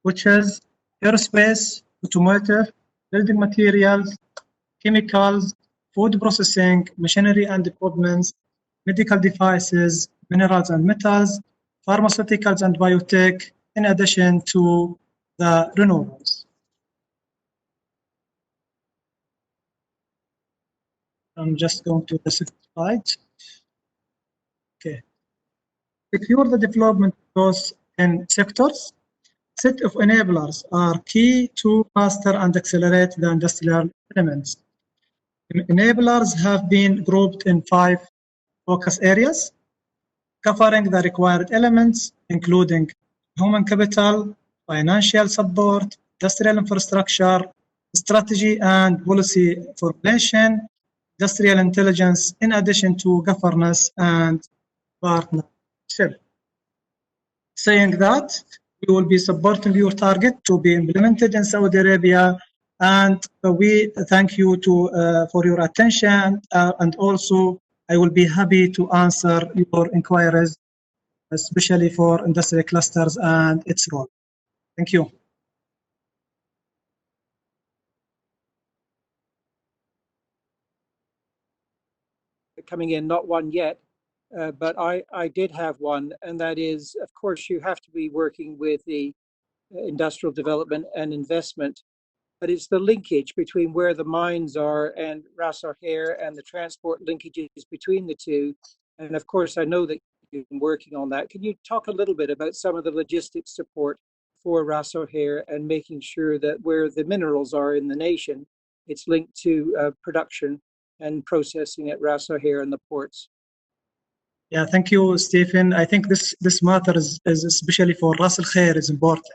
which is aerospace, automotive, building materials, chemicals, food processing, machinery and equipment, medical devices, minerals and metals, pharmaceuticals and biotech, in addition to the renewables. I'm just going to the second slide. Okay. Secure the development of those 10 sectors. Set of enablers are key to master and accelerate the industrial elements. Enablers have been grouped in 5 focus areas, covering the required elements, including human capital, financial support, industrial infrastructure, strategy and policy formulation, industrial intelligence, in addition to governance and partnership. Saying that, we will be supporting your target to be implemented in Saudi Arabia, and we thank you for your attention, and also I will be happy to answer your inquiries, especially for industrial clusters and its role. Thank you. Coming in, not one yet, but I did have one, and that is, of course, you have to be working with the industrial development and investment, but it's the linkage between where the mines are and Ras Al Khair and the transport linkages between the two. And of course, I know that you've been working on that. Can you talk a little bit about some of the logistics support for Ras Al Khair and making sure that where the minerals are in the nation, it's linked to production and processing at Ras Al Khair and the ports. Yeah, thank you, Stephen. I think this matter is especially for Ras Al Khair is important,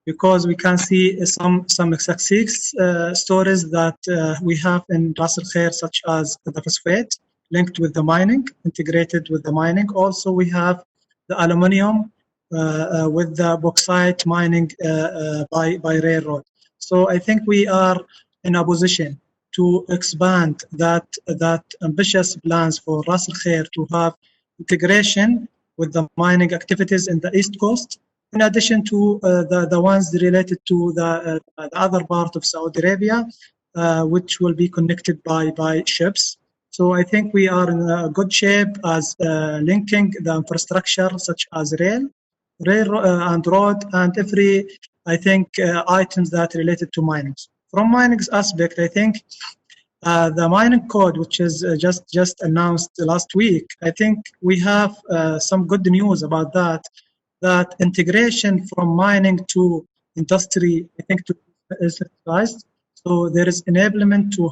because we can see some success stories that we have in Ras Al Khair, such as the phosphate linked with the mining, integrated with the mining. Also, we have the aluminium with the bauxite mining by railroad. So I think we are in a position to expand that ambitious plans for Ras Al Khair to have integration with the mining activities in the East Coast, in addition to the ones related to the other part of Saudi Arabia, which will be connected by ships. So I think we are in a good shape as linking the infrastructure such as rail and road and every, I think, items that related to mining. From mining's aspect, I think the mining code, which is just announced last week, I think we have some good news about that integration from mining to industry, I think, is realized. So there is enablement to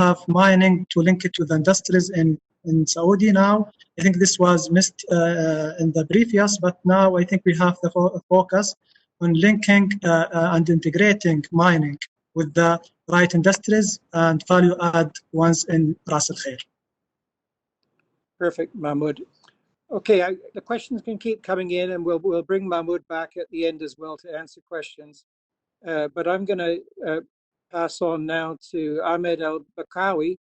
have mining to link it to the industries in Saudi now. I think this was missed in the previous, but now I think we have the focus on linking and integrating mining with the right industries and value add ones in Ras Al Khair. Perfect, Mahmoud. Okay, the questions can keep coming in, and we'll bring Mahmoud back at the end as well to answer questions. But I'm going to pass on now to Ahmed Al-Bakawi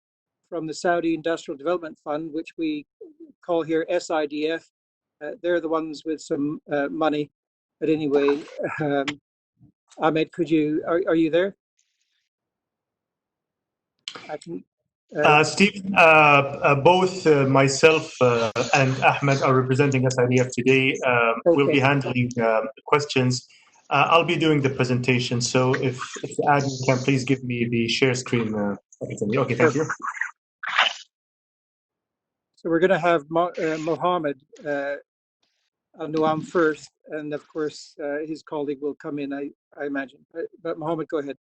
from the Saudi Industrial Development Fund, which we call here SIDF. They're the ones with some money. But anyway, Ahmed, are you there? I can. Steve, both myself and Ahmed are representing SIDF today. Okay. We'll be handling questions. I'll be doing the presentation, so if the admin can please give me the share screen. Okay, thank you. So we're going to have Mohammed Al-Nuam first, and of course his colleague will come in, I imagine. But Mohammed, go ahead.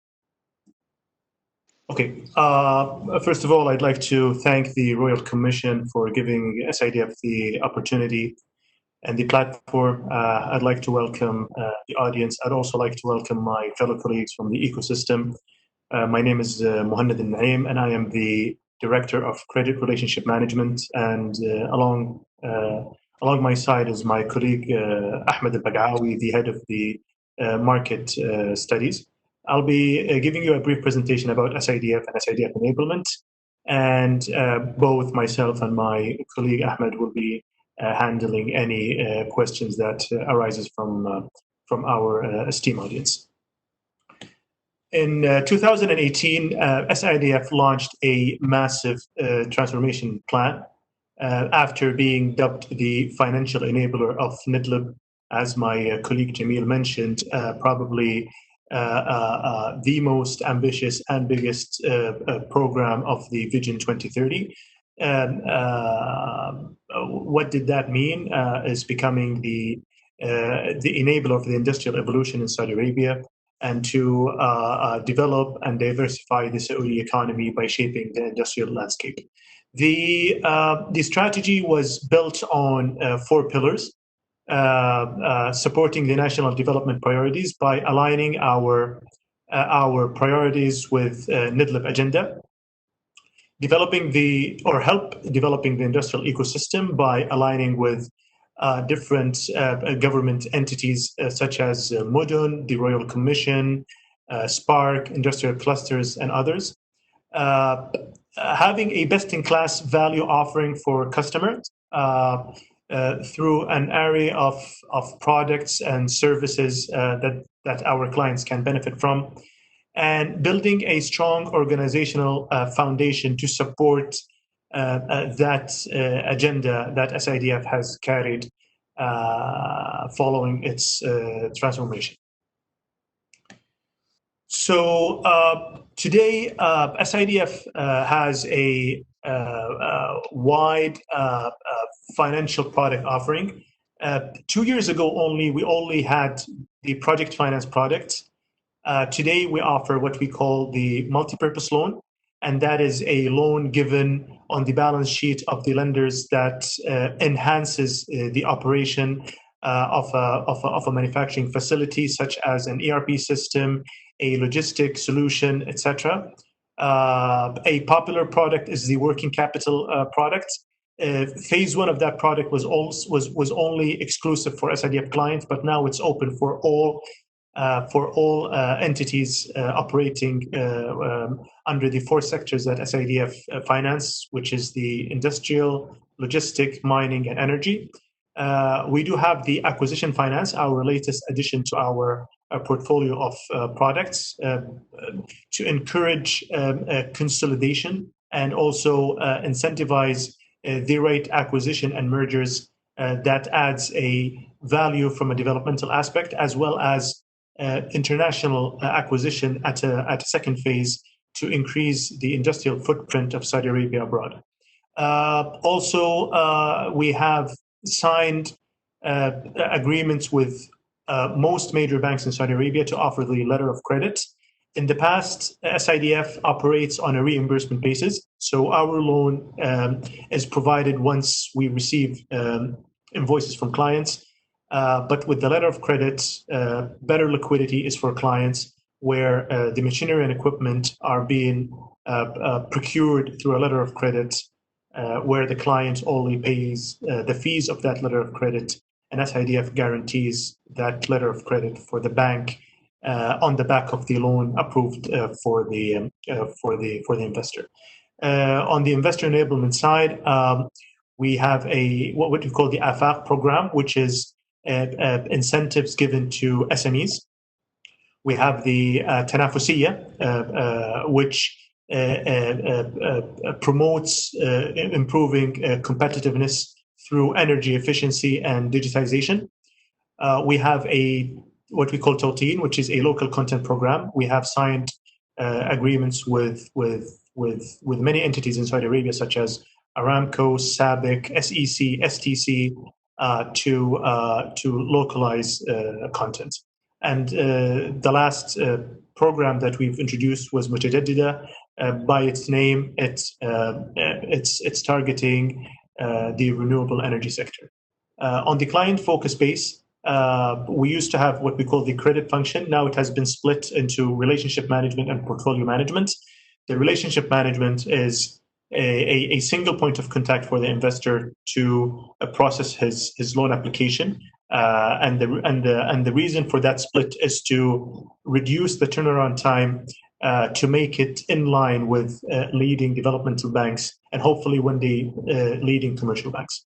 Okay. First of all, I'd like to thank the Royal Commission for giving SIDF the opportunity and the platform. I'd like to welcome the audience. I'd also like to welcome my fellow colleagues from the ecosystem. My name is Muhannad Al-Naim, and I am the Director of Credit Relationship Management. And along my side is my colleague Ahmed Al-Bakawi, the head of the Market Studies. I'll be giving you a brief presentation about SIDF and SIDF enablement, and both myself and my colleague Ahmed will be handling any questions that arises from our esteemed audience. In 2018, SIDF launched a massive transformation plan after being dubbed the financial enabler of NIDLB, as my colleague Jamil mentioned, probably the most ambitious and biggest program of the Vision 2030. What did that mean? Is becoming the enabler of the industrial evolution in Saudi Arabia, and to develop and diversify the Saudi economy by shaping the industrial landscape. The strategy was built on 4 pillars. Supporting the national development priorities by aligning our priorities with NIDLB agenda, developing help developing the industrial ecosystem by aligning with different government entities such as Mudun, the Royal Commission, Spark, industrial clusters, and others. Having a best-in-class value offering for customers through an array of products and services that our clients can benefit from, and building a strong organizational foundation to support that agenda that SIDF has carried following its transformation. So today, SIDF has a wide financial product offering. 2 years ago only, we only had the project finance product. Today, we offer what we call the multi-purpose loan, and that is a loan given on the balance sheet of the lenders that enhances the operation of a manufacturing facility, such as an ERP system, a logistic solution, etc. A popular product is the working capital product. Phase one of that product was only exclusive for SIDF clients, but now it's open for all entities operating under the 4 sectors that SIDF finance, which is the industrial, logistic, mining, and energy. We do have the acquisition finance, our latest addition to our portfolio of products, to encourage consolidation and also incentivize the right acquisition and mergers that adds a value from a developmental aspect, as well as international acquisition at a second phase to increase the industrial footprint of Saudi Arabia abroad. We have signed agreements with most major banks in Saudi Arabia to offer the letter of credit. In the past, SIDF operates on a reimbursement basis, so our loan is provided once we receive invoices from clients. But with the letter of credit, better liquidity is for clients where the machinery and equipment are being procured through a letter of credit, where the client only pays the fees of that letter of credit, and SIDF guarantees that letter of credit for the bank on the back of the loan approved for the investor. On the investor enablement side, we have what we call the AFAQ program, which is incentives given to SMEs. We have the Tanafusiyya, which promotes improving competitiveness through energy efficiency and digitization. We have what we call Tawteen, which is a local content program. We have signed agreements with many entities in Saudi Arabia, such as Aramco, SABIC, SEC, STC, to localize content. And the last program that we've introduced was Mutajaddida. By its name, it's targeting the renewable energy sector. On the client focus base, we used to have what we call the credit function. Now it has been split into relationship management and portfolio management. The relationship management is a single point of contact for the investor to process his loan application, and the reason for that split is to reduce the turnaround time, to make it in line with leading developmental banks and hopefully one day leading commercial banks.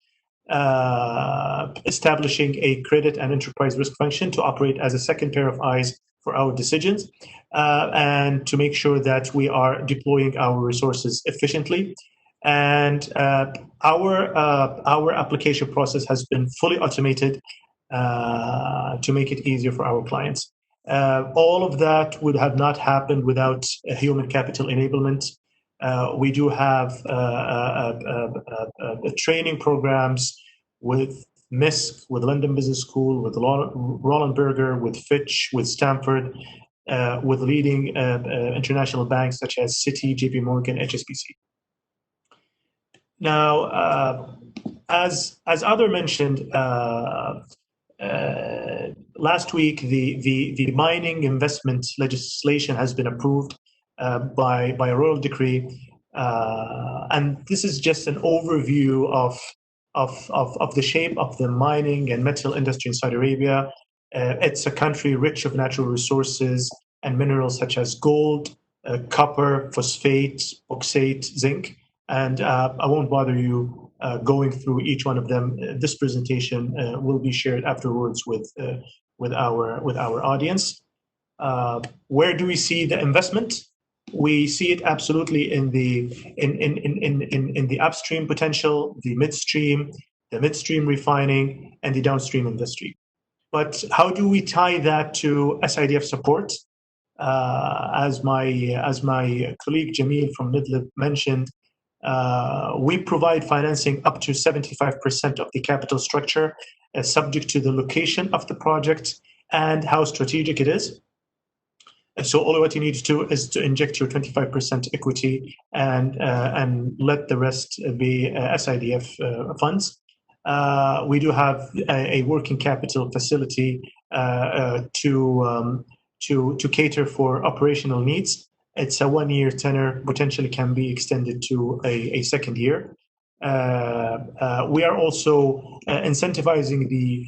Establishing a credit and enterprise risk function to operate as a second pair of eyes for our decisions, and to make sure that we are deploying our resources efficiently. And our application process has been fully automated to make it easier for our clients. All of that would have not happened without human capital enablement. We do have training programs with MISC, with London Business School, with Roland Berger, with Fitch, with Stanford, with leading international banks such as Citi, JP Morgan, HSBC. Now, as Adar mentioned, last week the mining investment legislation has been approved by a royal decree, and this is just an overview of the shape of the mining and metal industry in Saudi Arabia. It's a country rich of natural resources and minerals such as gold, copper, phosphate, bauxite, zinc, and I won't bother you going through each one of them. This presentation will be shared afterwards with our audience. Where do we see the investment? We see it absolutely in the upstream potential, the midstream refining, and the downstream industry. But how do we tie that to SIDF support? As my colleague Jamil from Midlib mentioned, We provide financing up to 75% of the capital structure, subject to the location of the project and how strategic it is. So all what you need to do is to inject your 25% equity and let the rest be SIDF funds. We do have a working capital facility to cater for operational needs. It's a 1-year tenor, potentially can be extended to a second year. We are also incentivizing the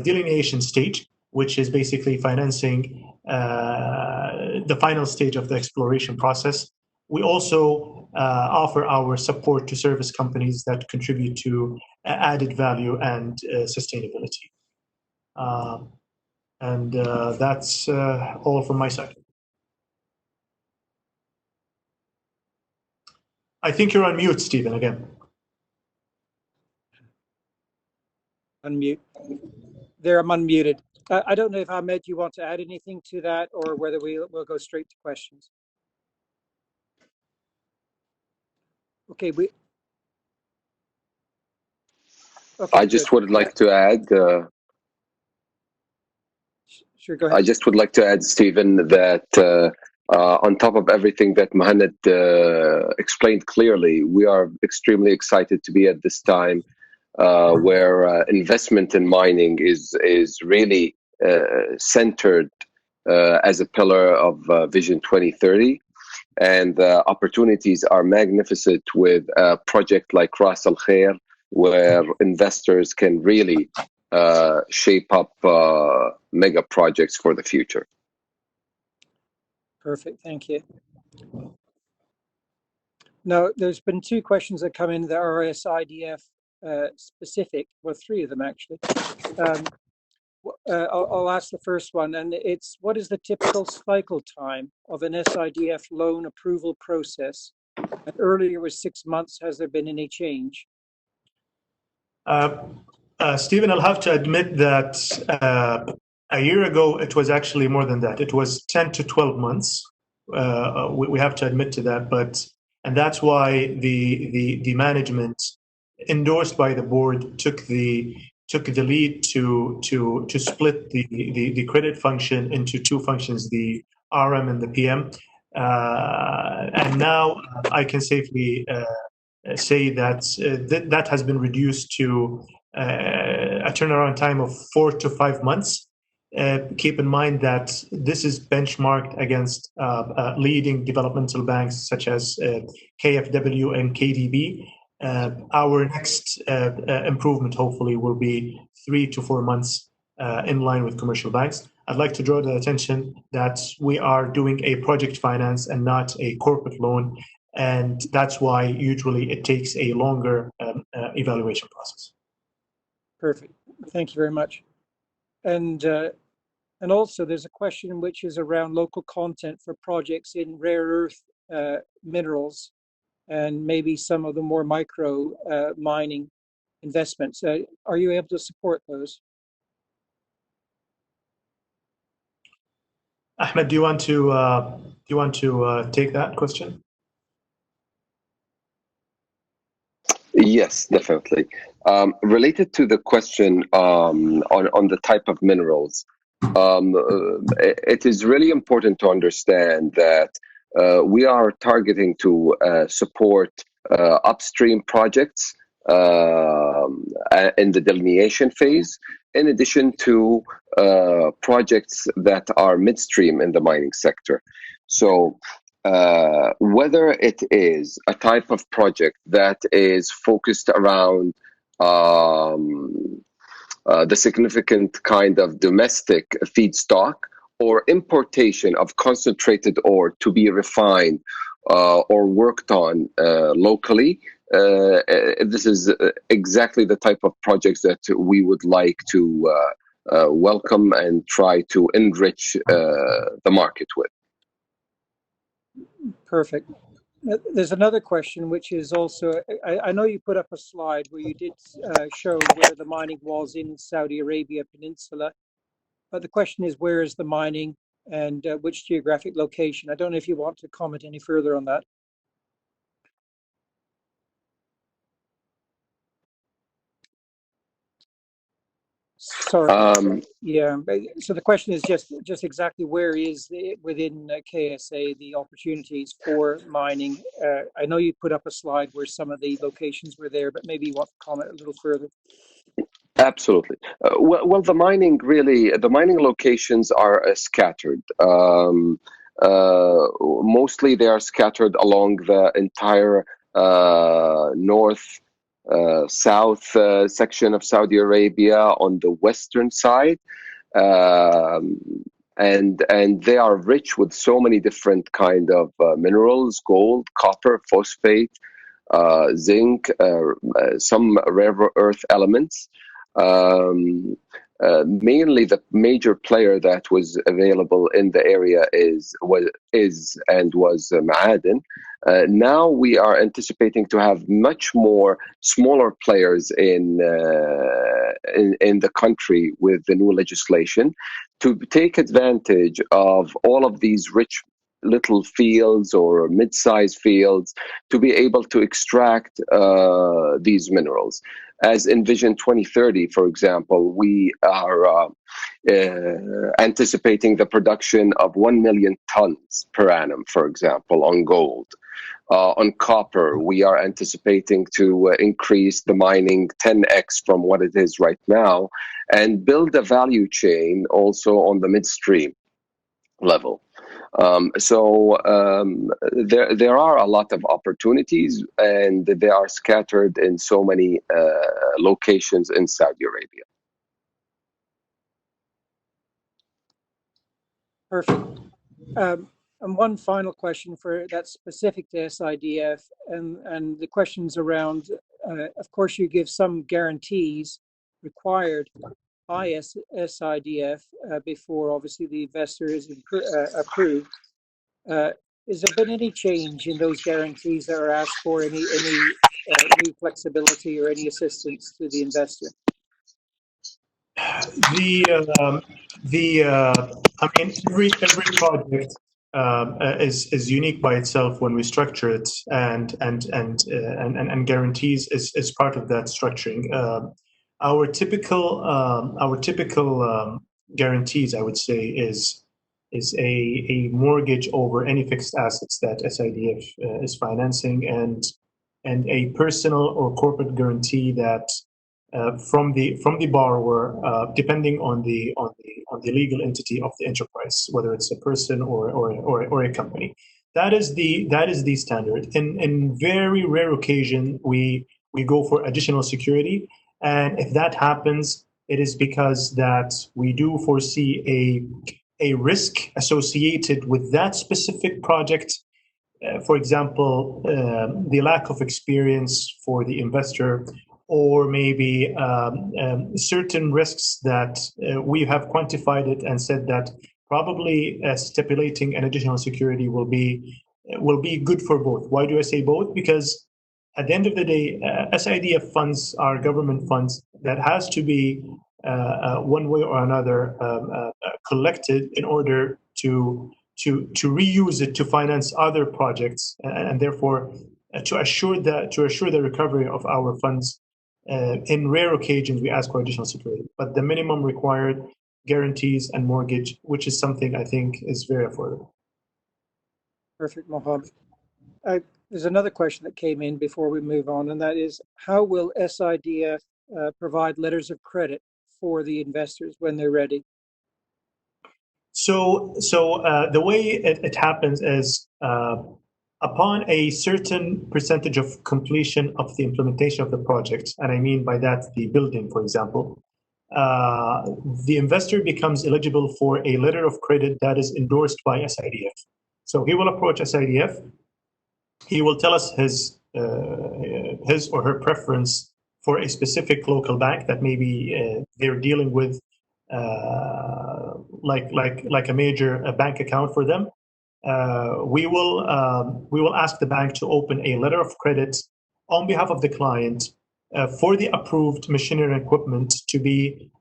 delineation stage, which is basically financing the final stage of the exploration process. We also offer our support to service companies that contribute to added value and sustainability. That's all from my side. I think you're on mute, Stephen, again. Unmute. There, I'm unmuted. I don't know if Ahmed, you want to add anything to that, or whether we'll go straight to questions. Okay, I just would like to add. Sure, go ahead. I just would like to add, Stephen, that on top of everything that Mohammed explained clearly, we are extremely excited to be at this time where investment in mining is really centered as a pillar of Vision 2030, and opportunities are magnificent with a project like Ras Al Khair, where investors can really shape up mega projects for the future. Perfect, thank you. Now, there's been 2 questions that come in that are SIDF specific, well, 3 of them actually. I'll ask the first one, and it's, what is the typical cycle time of an SIDF loan approval process? And earlier it was 6 months. Has there been any change? Stephen, I'll have to admit that a year ago it was actually more than that. It was 10 to 12 months. We have to admit to that, and that's why the management, endorsed by the board, took the lead to split the credit function into 2 functions, the RM and the PM. And now I can safely say that that has been reduced to a turnaround time of 4 to 5 months. Keep in mind that this is benchmarked against leading developmental banks such as KfW and KDB. Our next improvement hopefully will be 3 to 4 months in line with commercial banks. I'd like to draw the attention that we are doing a project finance and not a corporate loan, and that's why usually it takes a longer evaluation process. Perfect, thank you very much. And also there's a question which is around local content for projects in rare earth minerals, and maybe some of the more micro mining investments. Are you able to support those? Ahmed, do you want to take that question? Yes, definitely. Related to the question on the type of minerals, it is really important to understand that we are targeting to support upstream projects in the delineation phase, in addition to projects that are midstream in the mining sector. So whether it is a type of project that is focused around the significant kind of domestic feedstock, or importation of concentrated ore to be refined or worked on locally, this is exactly the type of projects that we would like to welcome and try to enrich the market with. Perfect. There's another question, which is also, I know you put up a slide where you did show where the mining was in Saudi Arabia Peninsula, but the question is, where is the mining and which geographic location? I don't know if you want to comment any further on that. Sorry. Yeah. So the question is just exactly where is within KSA the opportunities for mining? I know you put up a slide where some of the locations were there, but maybe you want to comment a little further. Absolutely. Well, the mining locations are scattered. Mostly they are scattered along the entire north, south section of Saudi Arabia on the western side. And they are rich with so many different kind of minerals: gold, copper, phosphate, zinc, some rare earth elements. Mainly the major player that was available in the area is Ma'aden. Now we are anticipating to have much more smaller players in the country with the new legislation to take advantage of all of these rich little fields or mid-sized fields to be able to extract these minerals. As in Vision 2030, for example, we are anticipating the production of 1 million tons per annum, for example, on gold. On copper, we are anticipating to increase the mining 10x from what it is right now and build a value chain also on the midstream level. There are a lot of opportunities, and they are scattered in so many locations in Saudi Arabia. Perfect. And one final question that's specific to SIDF, and the question's around, of course, you give some guarantees required by SIDF before obviously the investor is approved. Has there been any change in those guarantees that are asked for, any new flexibility or any assistance to the investor? Every project is unique by itself when we structure it, and guarantees is part of that structuring. Our typical guarantees, I would say, is a mortgage over any fixed assets that SIDF is financing, and a personal or corporate guarantee that from the borrower, depending on the legal entity of the enterprise, whether it's a person or a company. That is the standard. In very rare occasion, we go for additional security. And if that happens, it is because that we do foresee a risk associated with that specific project. For example, the lack of experience for the investor, or maybe certain risks that we have quantified it and said that probably stipulating an additional security will be good for both. Why do I say both? Because at the end of the day, SIDF funds are government funds that has to be one way or another collected in order to reuse it to finance other projects, and therefore to assure the recovery of our funds. In rare occasions, we ask for additional security, but the minimum required guarantees and mortgage, which is something I think is very affordable. Perfect, Mohammed. There's another question that came in before we move on, and that is, how will SIDF provide letters of credit for the investors when they're ready? So the way it happens is upon a certain percentage of completion of the implementation of the project, and I mean by that the building, for example, the investor becomes eligible for a letter of credit that is endorsed by SIDF. So he will approach SIDF. He will tell us his or her preference for a specific local bank that maybe they're dealing with, like a major bank account for them. We will ask the bank to open a letter of credit on behalf of the client for the approved machinery and equipment to be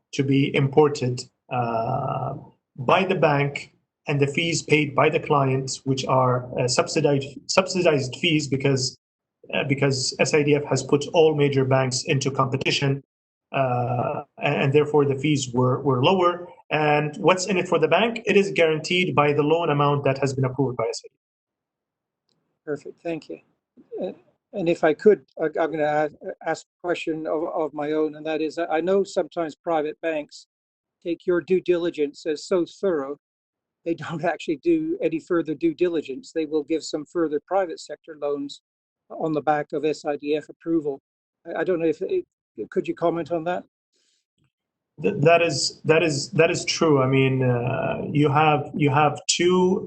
imported by the bank, and the fees paid by the client, which are subsidized fees because SIDF has put all major banks into competition and therefore the fees were lower. And what's in it for the bank? It is guaranteed by the loan amount that has been approved by SID. Perfect, thank you. And if I could, I'm going to ask a question of my own, and that is, I know sometimes private banks take your due diligence as so thorough, they don't actually do any further due diligence. They will give some further private sector loans on the back of SIDF approval. I don't know if, could you comment on that? That is true. I mean, you have two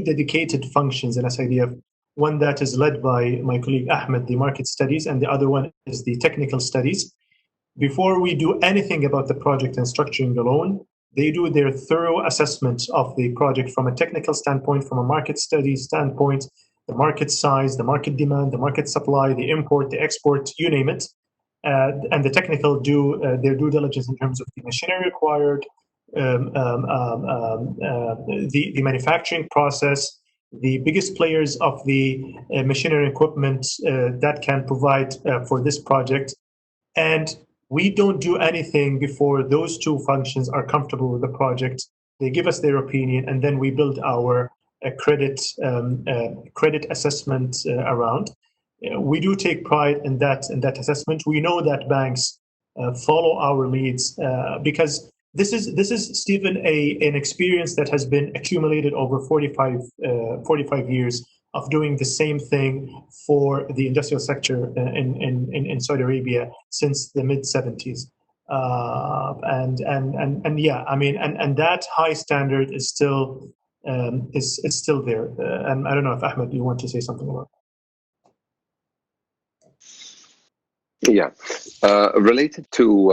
dedicated functions in SIDF. One that is led by my colleague Ahmed, the market studies, and the other one is the technical studies. Before we do anything about the project and structuring the loan, they do their thorough assessment of the project from a technical standpoint, from a market study standpoint, the market size, the market demand, the market supply, the import, the export, you name it. And the technical do their due diligence in terms of the machinery required, the manufacturing process, the biggest players of the machinery equipment that can provide for this project. And we don't do anything before those two functions are comfortable with the project. They give us their opinion, and then we build our credit assessment around. We do take pride in that assessment. We know that banks follow our leads because this is Stephen an experience that has been accumulated over 45 years of doing the same thing for the industrial sector in Saudi Arabia since the mid-70s. And yeah, I mean, and that high standard is still there. And I don't know if Ahmed, you want to say something about that? Yeah, related to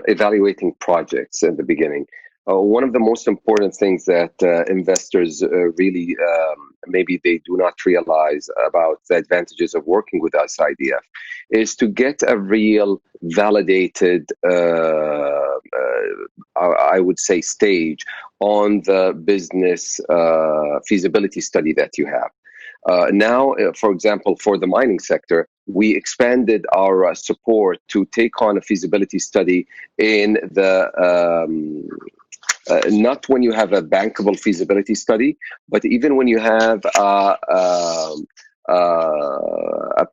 evaluating projects in the beginning, one of the most important things that investors really maybe they do not realize about the advantages of working with SIDF is to get a real validated, I would say, stage on the business feasibility study that you have. Now, for example, for the mining sector, we expanded our support to take on a feasibility study in the not when you have a bankable feasibility study, but even when you have a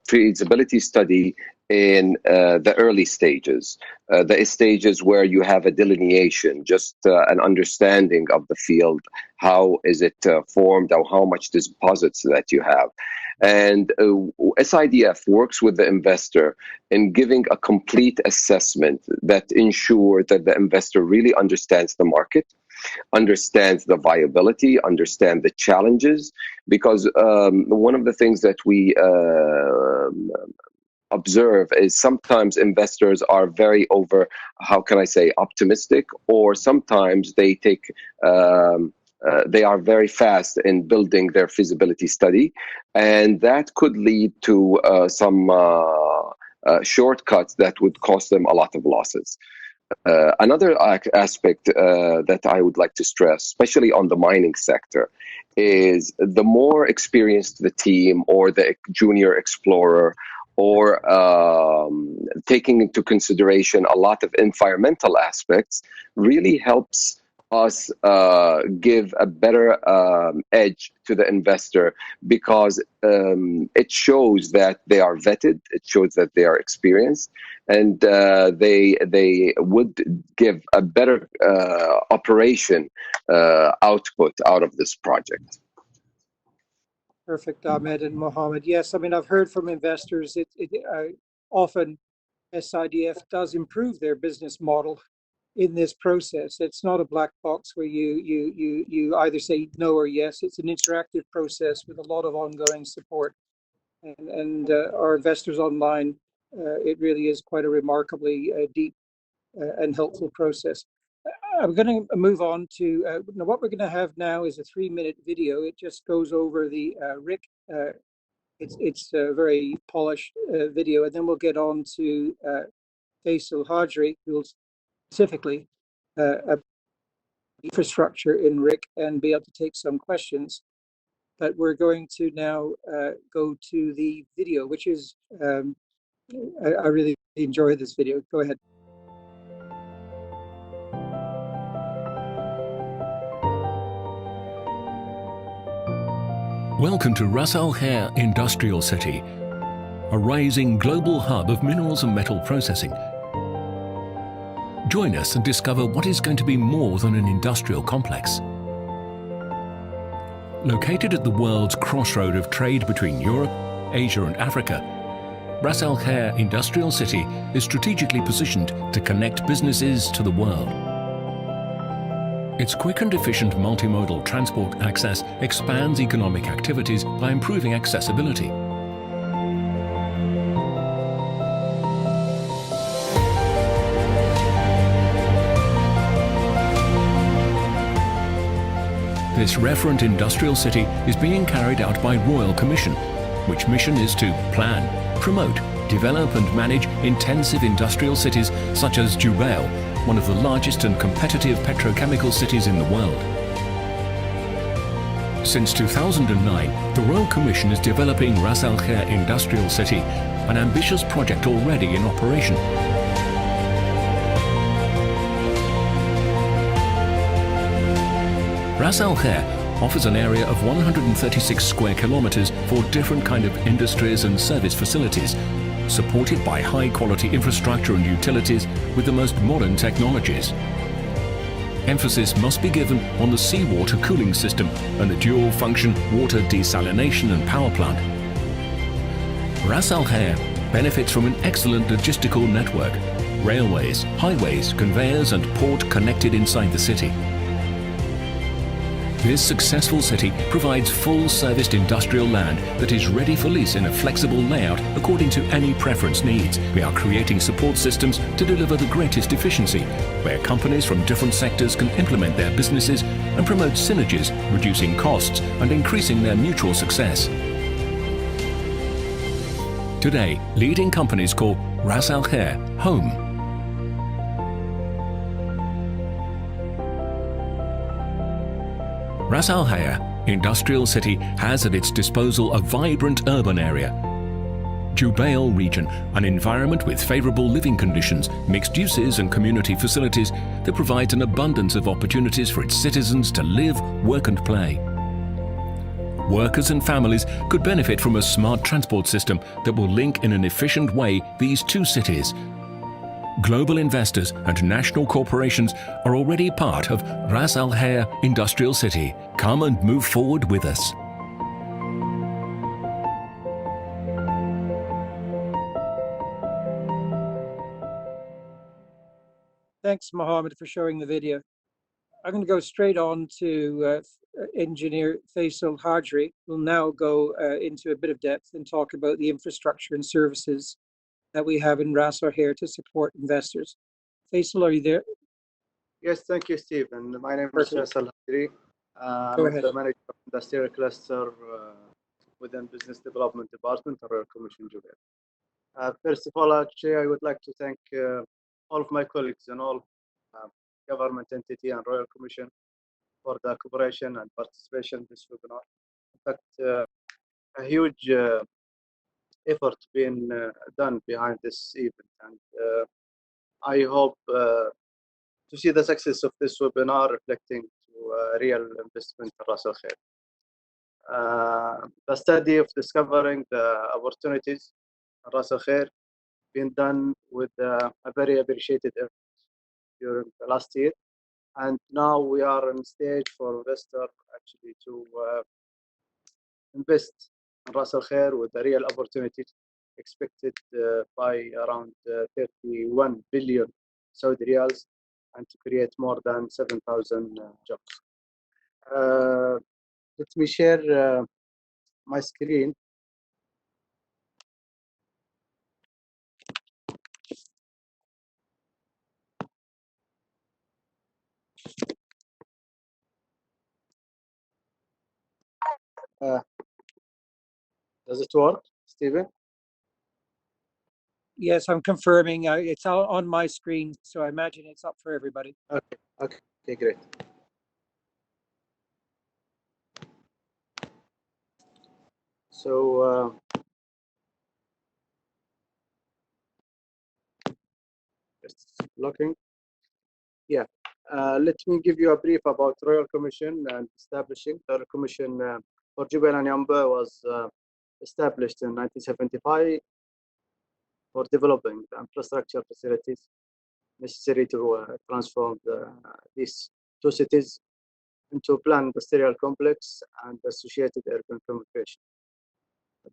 feasibility study in the early stages, the stages where you have a delineation, just an understanding of the field, how is it formed, or how much deposits that you have. And SIDF works with the investor in giving a complete assessment that ensures that the investor really understands the market, understands the viability, understands the challenges, because one of the things that we observe is sometimes investors are very optimistic, or sometimes they take they are very fast in building their feasibility study, and that could lead to some shortcuts that would cost them a lot of losses. Another aspect that I would like to stress, especially on the mining sector, is the more experienced the team or the junior explorer, or taking into consideration a lot of environmental aspects, really helps us give a better edge to the investor, because it shows that they are vetted, it shows that they are experienced, and they would give a better operation output out of this project. Perfect, Ahmed and Mohammed. Yes, I mean, I've heard from investors often SIDF does improve their business model in this process. It's not a black box where you either say no or yes. It's an interactive process with a lot of ongoing support. And our investors online, it really is quite a remarkably deep and helpful process. I'm going to move on to what we're going to have now is a 3-minute video. It just goes over the RIC. It's a very polished video, and then we'll get on to Faisal Hajri, who will specifically infrastructure in RIC and be able to take some questions. But we're going to now go to the video, which is I really enjoyed this video. Go ahead. Welcome to Ras Al Khair Industrial City, a rising global hub of minerals and metal processing. Join us and discover what is going to be more than an industrial complex. Located at the world's crossroad of trade between Europe, Asia and Africa, Ras Al Khair Industrial City is strategically positioned to connect businesses to the world. Its quick and efficient multimodal transport access expands economic activities by improving accessibility. This referent industrial city is being carried out by Royal Commission, which mission is to plan, promote, develop and manage intensive industrial cities such as Jubail, one of the largest and competitive petrochemical cities in the world. Since 2009, the Royal Commission is developing Ras Al Khair Industrial City, an ambitious project already in operation. Ras Al Khair offers an area of 136 square kilometers for different kind of industries and service facilities, supported by high-quality infrastructure and utilities with the most modern technologies. Emphasis must be given on the seawater cooling system and the dual-function water desalination and power plant. Ras Al Khair benefits from an excellent logistical network, railways, highways, conveyors and port connected inside the city. This successful city provides full-serviced industrial land that is ready for lease in a flexible layout according to any preference needs. We are creating support systems to deliver the greatest efficiency, where companies from different sectors can implement their businesses and promote synergies, reducing costs and increasing their mutual success. Today, leading companies call Ras Al Khair home. Ras Al Khair Industrial City has at its disposal a vibrant urban area. Jubail region, an environment with favorable living conditions, mixed uses and community facilities that provides an abundance of opportunities for its citizens to live, work and play. Workers and families could benefit from a smart transport system that will link in an efficient way these two cities. Global investors and national corporations are already part of Ras Al Khair Industrial City. Come and move forward with us. Thanks, Mohammed, for showing the video. I'm going to go straight on to Engineer Faisal Hajri. We'll now go into a bit of depth and talk about the infrastructure and services that we have in Ras Al Khair to support investors. Faisal, are you there? Yes, thank you, Stephen. My name is Faisal Hajri. I'm the manager of Industrial Cluster within Business Development Department of Royal Commission Jubail. First of all, actually, I would like to thank all of my colleagues and all government entity and Royal Commission for the cooperation and participation in this webinar. In fact, a huge effort being done behind this event, and I hope to see the success of this webinar reflecting to real investment in Ras Al Khair. The study of discovering the opportunities in Ras Al Khair been done with a very appreciated effort during the last year, and now we are on stage for investor actually to invest in Ras Al Khair with the real opportunities expected by around 31 billion Saudi riyals and to create more than 7,000 jobs. Let me share my screen. Does it work, Stephen? Yes, I'm confirming. It's on my screen, so I imagine it's up for everybody. Okay, great. So blocking. Yeah. Let me give you a brief about Royal Commission and establishing. The Royal Commission for Jubail and Yamba was established in 1975 for developing the infrastructure facilities necessary to transform these two cities into a planned industrial complex and associated urban communication.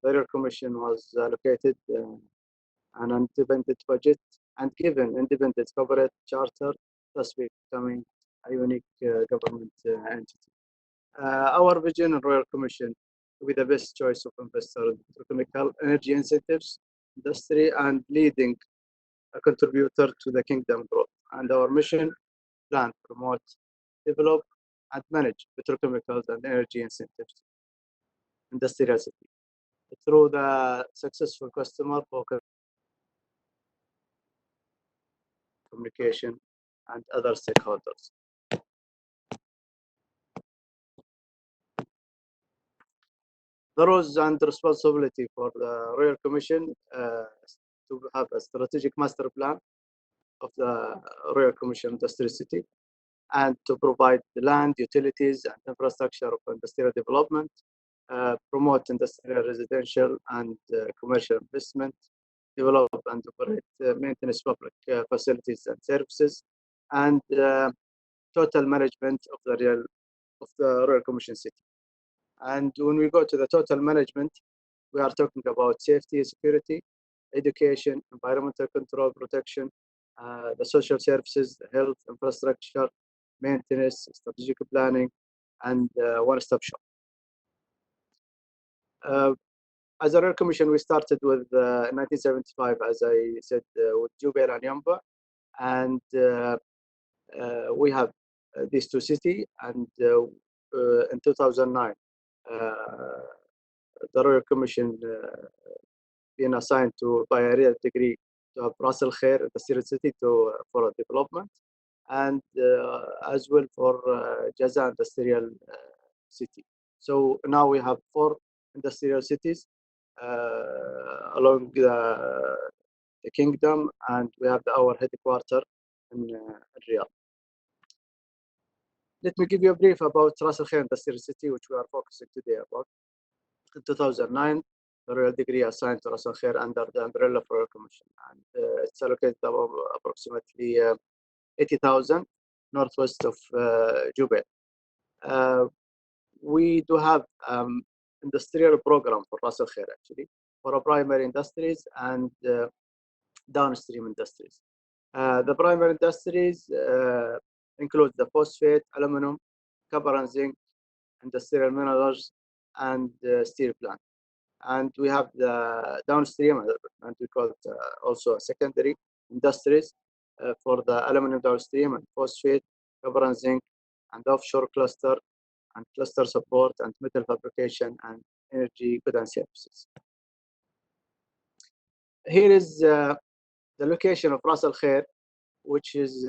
The Royal Commission was allocated an independent budget and given independent corporate charter, thus becoming a unique government entity. Our vision in Royal Commission to be the best choice of investor in petrochemical energy incentives, industry, and leading a contributor to the kingdom growth. And our mission, plan, promote, develop, and manage petrochemicals and energy incentives industrial city through the successful customer focus communication and other stakeholders. The roles and responsibility for the Royal Commission to have a strategic master plan of the Royal Commission Industrial City and to provide the land, utilities, and infrastructure of industrial development, promote industrial, residential, and commercial investment, develop and operate maintenance public facilities and services, and total management of the Royal Commission City. And when we go to the total management, we are talking about safety, security, education, environmental control, protection, the social services, the health, infrastructure, maintenance, strategic planning, and one-stop shop. As a Royal Commission, we started with 1975, as I said, with Jubail and Yamba, and we have these two cities. And in 2009, the Royal Commission being assigned to by a real degree to have الخير, the Syrian city, for development, and as well for Jaza industrial city. So now we have 4 industrial cities along the kingdom, and we have our headquarters in Riyadh. Let me give you a brief about الخير industrial city, which we are focusing today about. In 2009, the Royal Degree assigned to الخير under the umbrella of Royal Commission, and it's allocated about approximately 80,000 northwest of Jubail. We do have industrial program for الخير actually for our primary industries and downstream industries. The primary industries include the phosphate, aluminum, copper and zinc, industrial minerals, and steel plant. And we have the downstream, and we call it also secondary industries for the aluminum downstream and phosphate, copper and zinc, and offshore cluster and cluster support and metal fabrication and energy goods and services. Here is the location of الخير, which is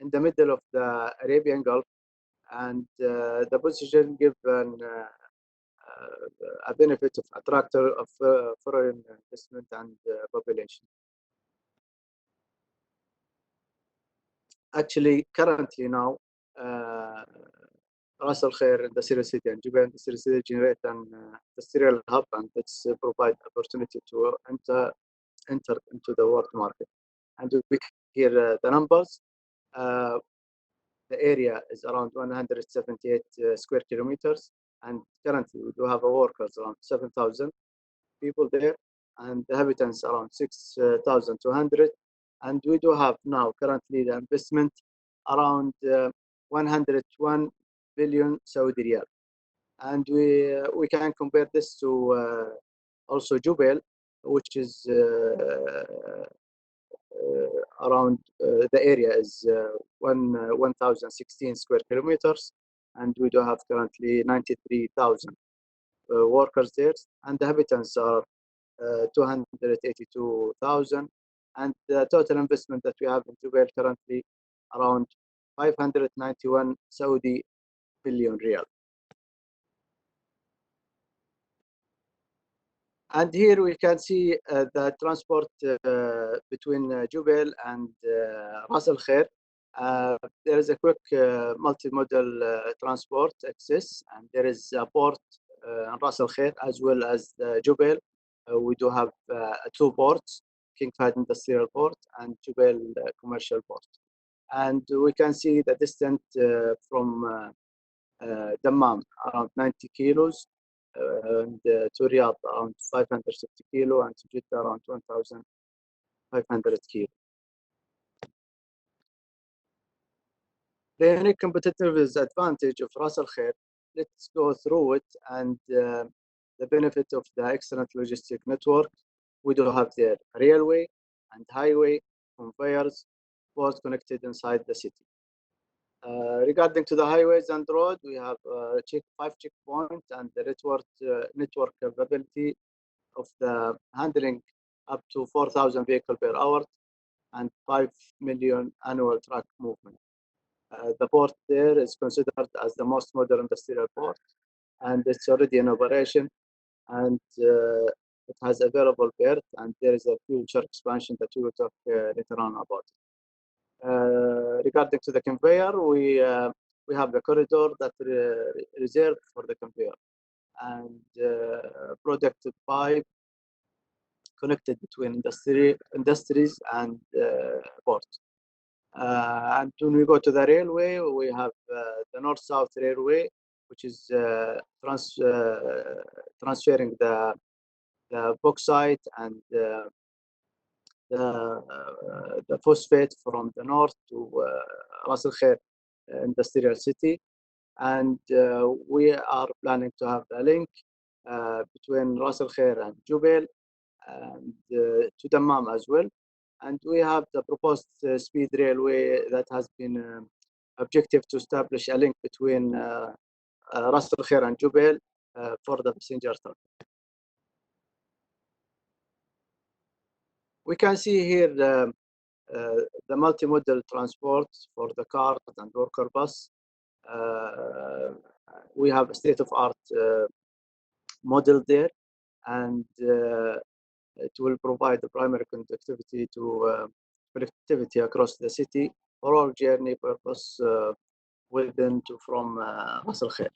in the middle of the Arabian Gulf, and the position given a benefit of attractor of foreign investment and population. Actually, currently now, الخير industrial city and Jubail industrial city generate an industrial hub, and it's provide opportunity to enter into the world market. And we here the numbers. The area is around 178 square kilometers, and currently we do have workers around 7,000 people there, and the inhabitants around 6,200. And we do have now currently the investment around 101 billion Saudi riyal. And we can compare this to also Jubail, which is around the area is 1,016 square kilometers, and we do have currently 93,000 workers there, and the inhabitants are 282,000, and the total investment that we have in Jubail currently around 591 Saudi billion riyal. And here we can see the transport between Jubail and Ras Al Khair. There is a quick multimodal transport access, and there is a port in Ras Al Khair as well as Jubail. We do have two ports, King Fahd Industrial Port and Jubail Commercial Port. And we can see the distance from Dammam around 90 kilos, and to Riyadh around 560 kilo, and to Jeddah around 1,500 kilo. The unique competitive advantage of Ras Al Khair, let's go through it, and the benefit of the excellent logistic network. We do have the railway and highway conveyors, both connected inside the city. Regarding to the highways and road, we have 5 checkpoints, and the network capability of the handling up to 4,000 vehicles per hour and 5 million annual truck movement. The port there is considered as the most modern industrial port, and it's already in operation, and it has available berth, and there is a future expansion that we will talk later on about. Regarding to the conveyor, we have the corridor that reserved for the conveyor, and product pipe connected between industries and port. And when we go to the railway, we have the North-South Railway, which is transferring the bauxite and the phosphate from the north to Ras Al Khair industrial city, and we are planning to have a link between Ras Al Khair and Jubail and to Dammam as well. And we have the proposed speed railway that has been objective to establish a link between Ras Al Khair and Jubail for the passenger traffic. We can see here the multimodal transport for the cars and worker bus. We have a state-of-art model there, and it will provide the primary connectivity to connectivity across the city for all journey purpose within to from Ras Al Khair.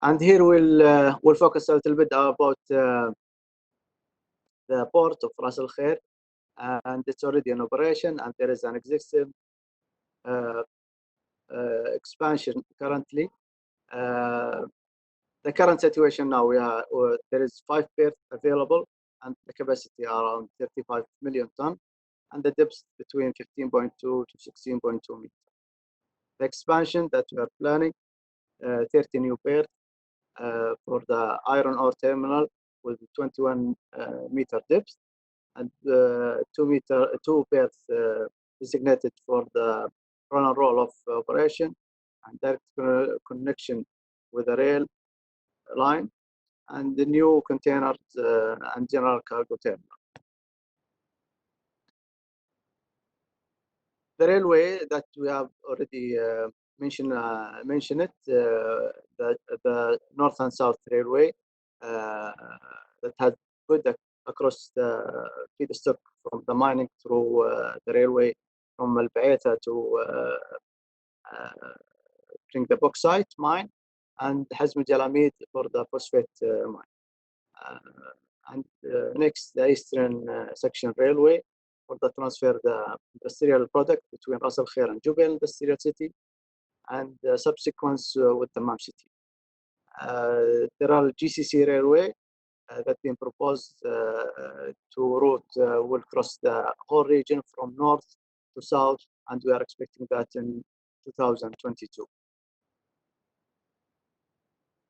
And here we'll focus a little bit about the port of Ras Al Khair, and it's already in operation, and there is an existing expansion currently. The current situation now, there is 5 berths available, and the capacity around 35 million ton, and the depth between 15.2 to 16.2 meters. The expansion that we are planning, 30 new berths for the iron ore terminal with 21 meter depth, and 2 berths designated for the run and roll of operation and direct connection with the rail line, and the new containers and general cargo terminal. The railway that we have already mentioned it, the North and South Railway that had good across the feedstock from the mining through the railway from Al Baita to bring the bauxite mine, and Hazm Jalamid for the phosphate mine. And next, the Eastern Section Railway for the transfer the industrial product between Ras Al Khair and Jubail Industrial City, and subsequence with the Dammam City. There are GCC Railway that been proposed to route will cross the whole region from north to south, and we are expecting that in 2022.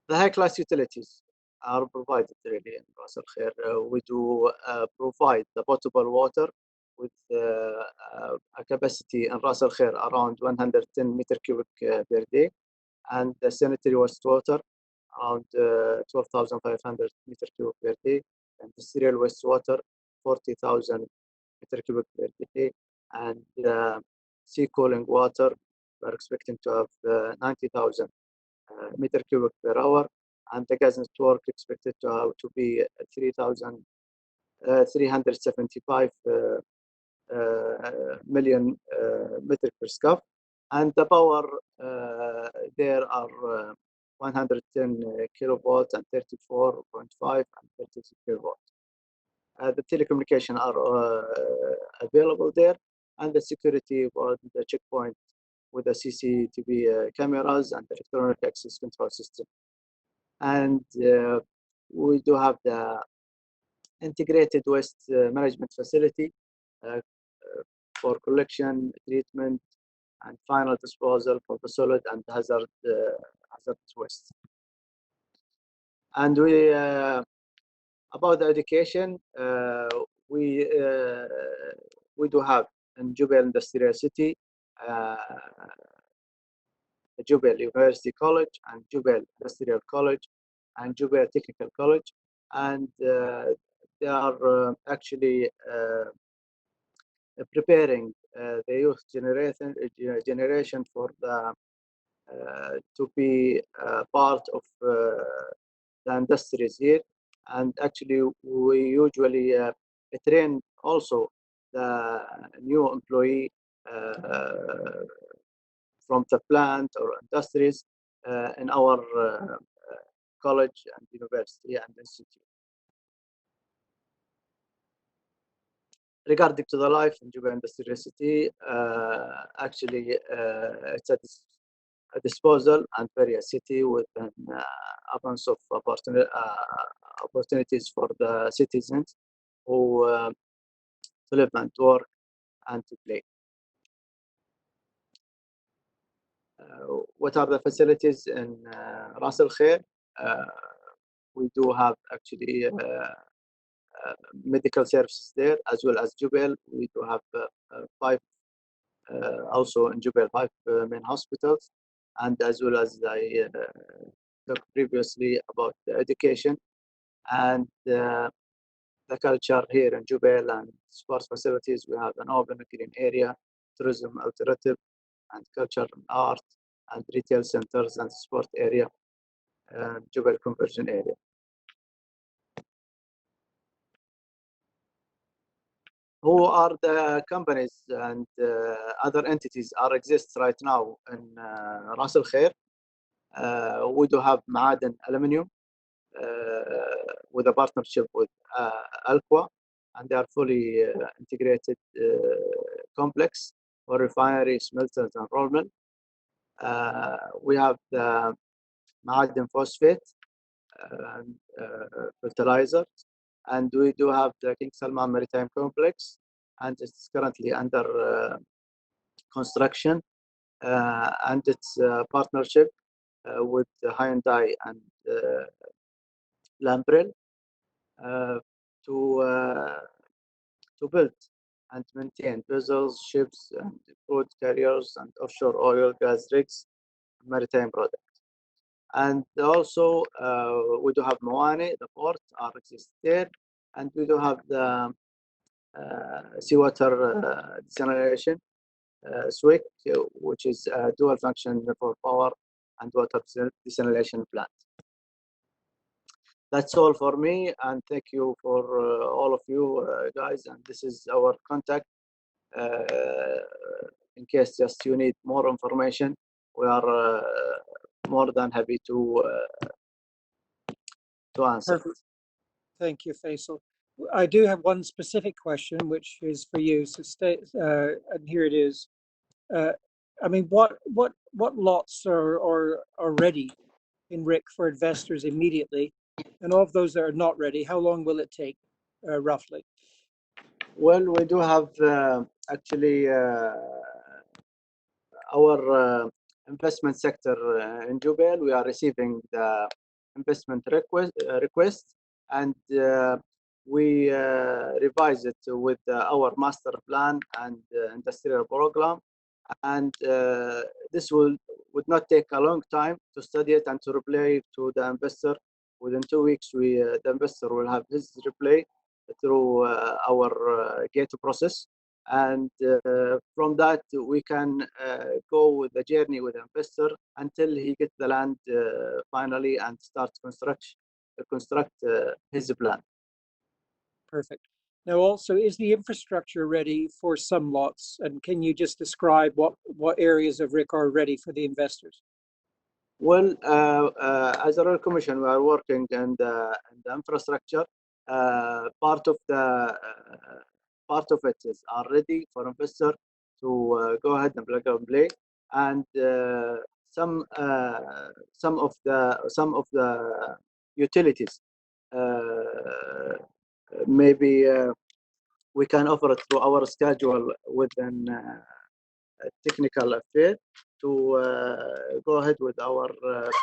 The high-class utilities are provided really in Ras Al Khair. We do provide the potable water with a capacity in Ras Al Khair around 110 meter cubic per day, and the sanitary wastewater around 12,500 meter cubic per day, and industrial wastewater 40,000 meter cubic per day, and sea cooling water we are expecting to have 90,000 meter cubic per hour, and the gas network expected to be 375 million metric per scuff, and the power there are 110 kilovolts and 34.5 and 32 kilovolts. The telecommunication are available there, and the security for the checkpoint with the CCTV cameras and the electronic access control system. And we do have the integrated waste management facility for collection, treatment, and final disposal for the solid and hazardous waste. And we about the education, we do have in Jubail Industrial City, Jubail University College and Jubail Industrial College and Jubail Technical College, and they are actually preparing the youth generation for the to be part of the industries here. And actually we usually train also the new employee from the plant or industries in our college and university and institute. Regarding to the life in Jubail Industrial City, actually it's a disposal and various city with an abundance of opportunities for the citizens who to live and work and to play. What are the facilities in Ras Al Khair? We do have actually medical services there, as well as Jubail. We do have five, also in Jubail, 5 main hospitals, and as well as I talked previously about the education and the culture here in Jubail and sports facilities. We have an open green area, tourism alternative, and culture and art, and retail centers and sport area, and Jubail conversion area. Who are the companies and other entities are exist right now in Ras Al Khair? We do have Ma'aden Aluminium with a partnership with Alqua, and they are fully integrated complex for refinery, smelters, and roll mill. We have the Ma'aden Phosphate and fertilizer, and we do have the King Salman Maritime Complex, and it's currently under construction, and it's a partnership with Hyundai and Lambrel to build and maintain vessels, ships, and crude carriers, and offshore oil, gas rigs, maritime products. And also we do have Mawani, the port, are exist there, and we do have the seawater desalination SWIC, which is a dual function for power and water desalination plant. That's all for me, and thank you for all of you guys. And this is our contact. In case just you need more information, we are more than happy to answer. Perfect. Thank you, Faisal. I do have one specific question, which is for you. So stay, and here it is. I mean, what lots are ready in RIC for investors immediately, and of those that are not ready, how long will it take, roughly? Well, we do have actually our investment sector in Jubail. We are receiving the investment request, and we revise it with our master plan and industrial program, and this would not take a long time to study it and to reply to the investor. Within 2 weeks, the investor will have his reply through our gate process, and from that we can go with the journey with the investor until he gets the land finally and starts construct his plan. Perfect. Now, also, is the infrastructure ready for some lots? And can you just describe what areas of RIC are ready for the investors? Well, as a Royal Commission, we are working in the infrastructure. Part of it is already for investor to go ahead and plug and play, and some of the utilities. Maybe we can offer it through our schedule within technical affair to go ahead with our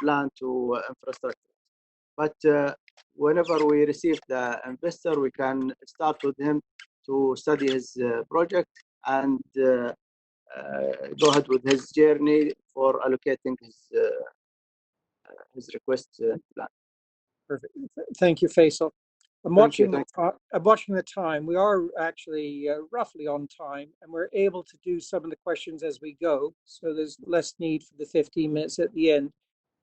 plan to infrastructure. But whenever we receive the investor, we can start with him to study his project and go ahead with his journey for allocating his request plan. Perfect. Thank you, Faisal. I'm watching the time. We are actually roughly on time, and we're able to do some of the questions as we go. So there's less need for the 15 minutes at the end.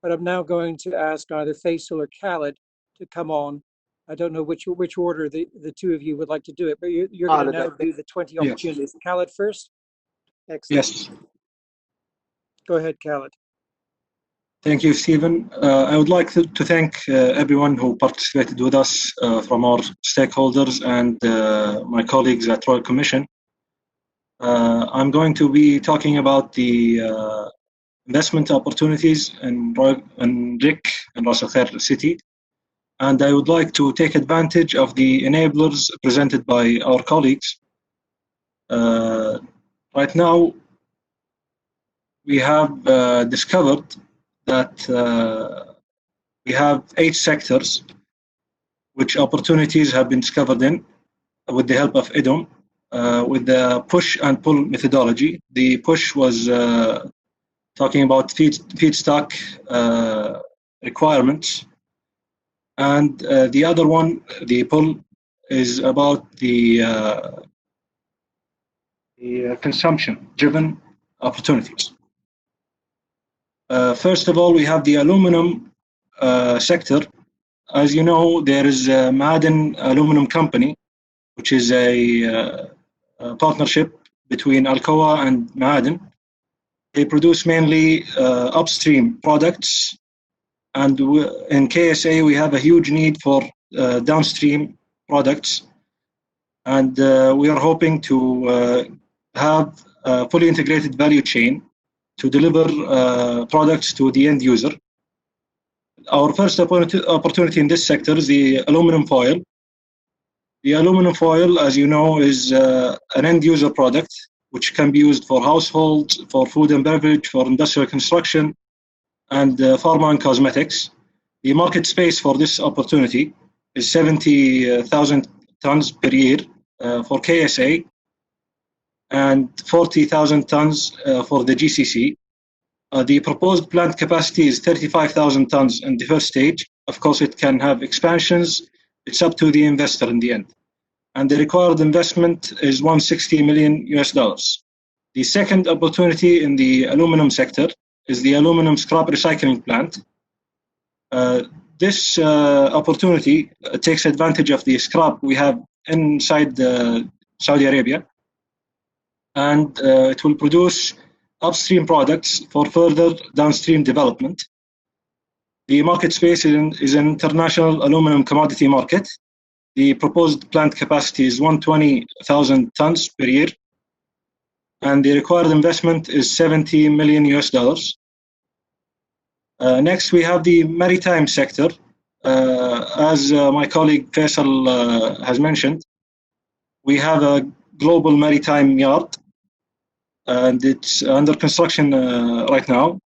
But I'm now going to ask either Faisal or Khaled to come on. I don't know which order the two of you would like to do it, but you're going to now do the 20 opportunities. Yes. Khaled first. Excellent. Yes. Go ahead, Khaled. Thank you, Stephen. I would like to thank everyone who participated with us from our stakeholders and my colleagues at Royal Commission. I'm going to be talking about the investment opportunities in RIC and Ras Al Khair City. And I would like to take advantage of the enablers presented by our colleagues. Right now, we have discovered that we have 8 sectors which opportunities have been discovered in with the help of EDOM with the push and pull methodology. The push was talking about feedstock requirements, and the other one, the pull, is about the consumption-driven opportunities. First of all, we have the aluminum sector. As you know, there is a Ma'aden Aluminum Company, which is a partnership between Alcoa and Ma'aden. They produce mainly upstream products, and in KSA we have a huge need for downstream products, and we are hoping to have a fully integrated value chain to deliver products to the end user. Our first opportunity in this sector is the aluminum foil. The aluminum foil, as you know, is an end user product which can be used for households, for food and beverage, for industrial construction, and pharma and cosmetics. The market space for this opportunity is 70,000 tons per year for KSA, and 40,000 tons for the GCC. The proposed plant capacity is 35,000 tons in the first stage. Of course, it can have expansions. It's up to the investor in the end. And the required investment is $160 million. The second opportunity in the aluminum sector is the aluminum scrap recycling plant. This opportunity takes advantage of the scrap we have inside Saudi Arabia, and it will produce upstream products for further downstream development. The market space is an international aluminum commodity market. The proposed plant capacity is 120,000 tons per year, and the required investment is $70 million. Next, we have the maritime sector. As my colleague Faisal has mentioned, we have a global maritime yard, and it's under construction right now.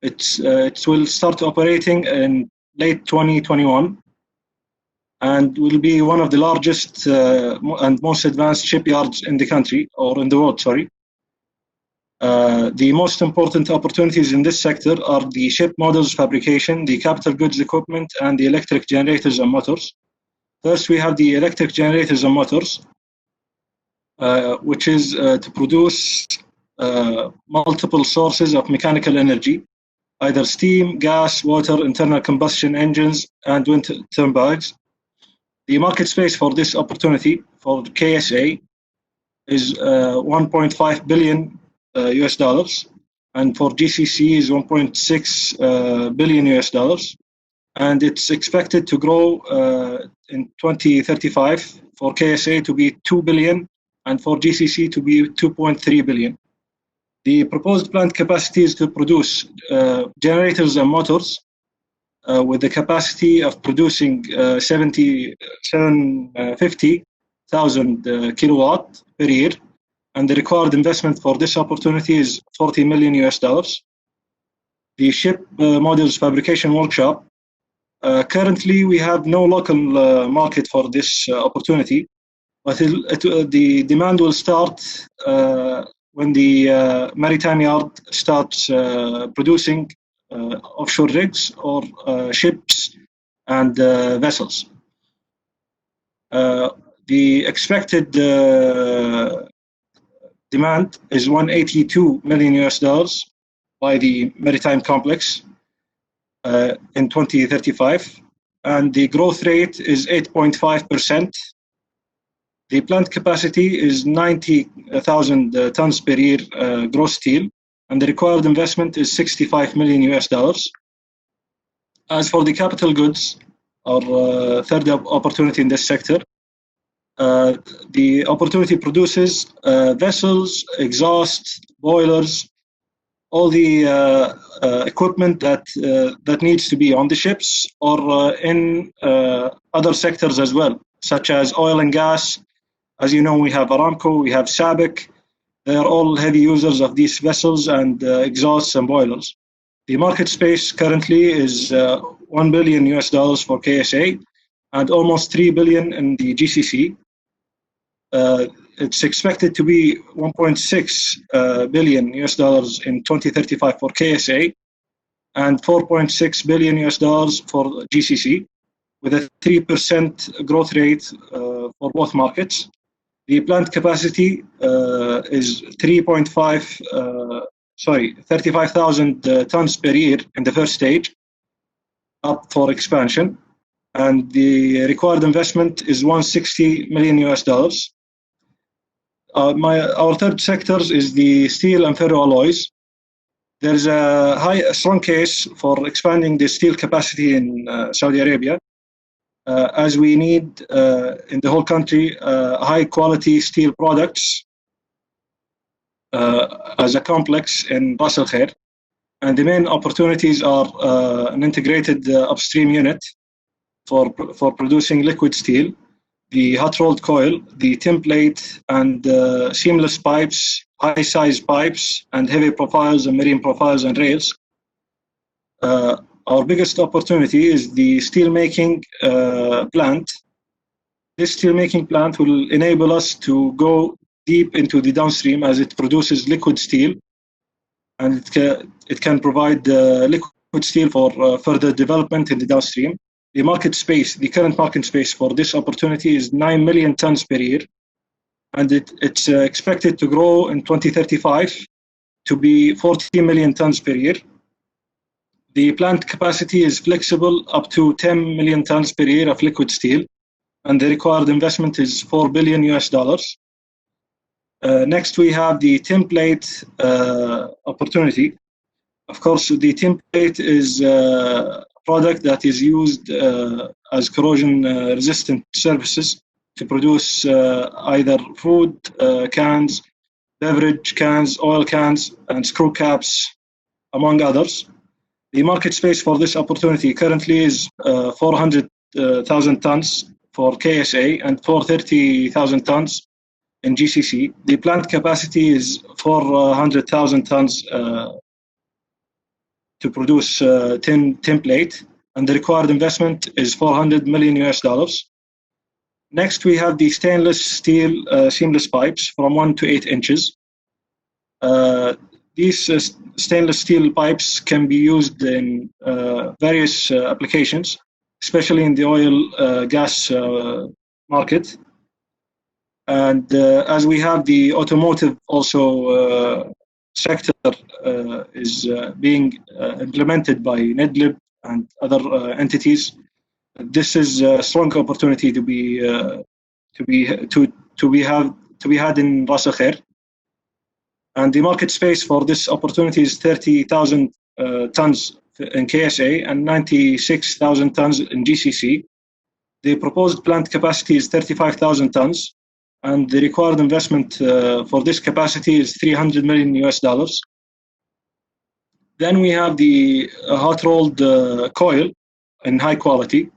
It will start operating in late 2021, and will be one of the largest and most advanced shipyards in the country, or in the world, sorry. The most important opportunities in this sector are the ship models fabrication, the capital goods equipment, and the electric generators and motors. First, we have the electric generators and motors. which is to produce multiple sources of mechanical energy, either steam, gas, water, internal combustion engines, and wind turbines. The market space for this opportunity for KSA is 1.5 billion US dollars, and for GCC is 1.6 billion US dollars, and it's expected to grow in 2035 for KSA to be 2 billion and for GCC to be 2.3 billion. The proposed plant capacity is to produce generators and motors with the capacity of producing 50,000 kilowatt per year, and the required investment for this opportunity is 40 million US dollars. The ship models fabrication workshop. Currently, we have no local market for this opportunity, but the demand will start when the maritime yard starts producing offshore rigs or ships and vessels. The expected demand is 182 million US dollars by the maritime complex in 2035, and the growth rate is 8.5%. The plant capacity is 90,000 tons per year gross steel, and the required investment is 65 million US dollars. As for the capital goods, our third opportunity in this sector, the opportunity produces vessels, exhaust, boilers, all the equipment that needs to be on the ships or in other sectors as well, such as oil and gas. As you know, we have Aramco, we have SABIC. They are all heavy users of these vessels and exhausts and boilers. The market space currently is 1 billion US dollars for KSA and almost 3 billion in the GCC. It's expected to be 1.6 billion US dollars in 2035 for KSA and 4.6 billion US dollars for GCC, with a 3% growth rate for both markets. The plant capacity is 35,000 tons per year in the first stage, up for expansion, and the required investment is 160 million US dollars. Our third sector is the steel and ferroalloys. There's a strong case for expanding the steel capacity in Saudi Arabia, as we need in the whole country high quality steel products as a complex in Ras Al Khair. And the main opportunities are an integrated upstream unit for producing liquid steel, the hot rolled coil, the template and seamless pipes, high size pipes, and heavy profiles and marine profiles and rails. Our biggest opportunity is the steelmaking plant. This steelmaking plant will enable us to go deep into the downstream as it produces liquid steel, and it can provide liquid steel for further development in the downstream. The market space, the current market space for this opportunity is 9 million tons per year, and it's expected to grow in 2035 to be 40 million tons per year. The plant capacity is flexible up to 10 million tons per year of liquid steel, and the required investment is 4 billion US dollars. Next, we have the template opportunity. Of course, the template is a product that is used as corrosion-resistant surfaces to produce either food cans, beverage cans, oil cans, and screw caps, among others. The market space for this opportunity currently is 400,000 tons for KSA and 430,000 tons in GCC. The plant capacity is 400,000 tons to produce template, and the required investment is 400 million US dollars. Next, we have the stainless steel seamless pipes from 1 to 8 inches. These stainless steel pipes can be used in various applications, especially in the oil gas market. And as we have the automotive also sector is being implemented by Enablement and other entities, this is a strong opportunity to be had in Ras Al Khair. And the market space for this opportunity is 30,000 tons in KSA and 96,000 tons in GCC. The proposed plant capacity is 35,000 tons, and the required investment for this capacity is $300 million. Then we have the hot rolled coil in high quality.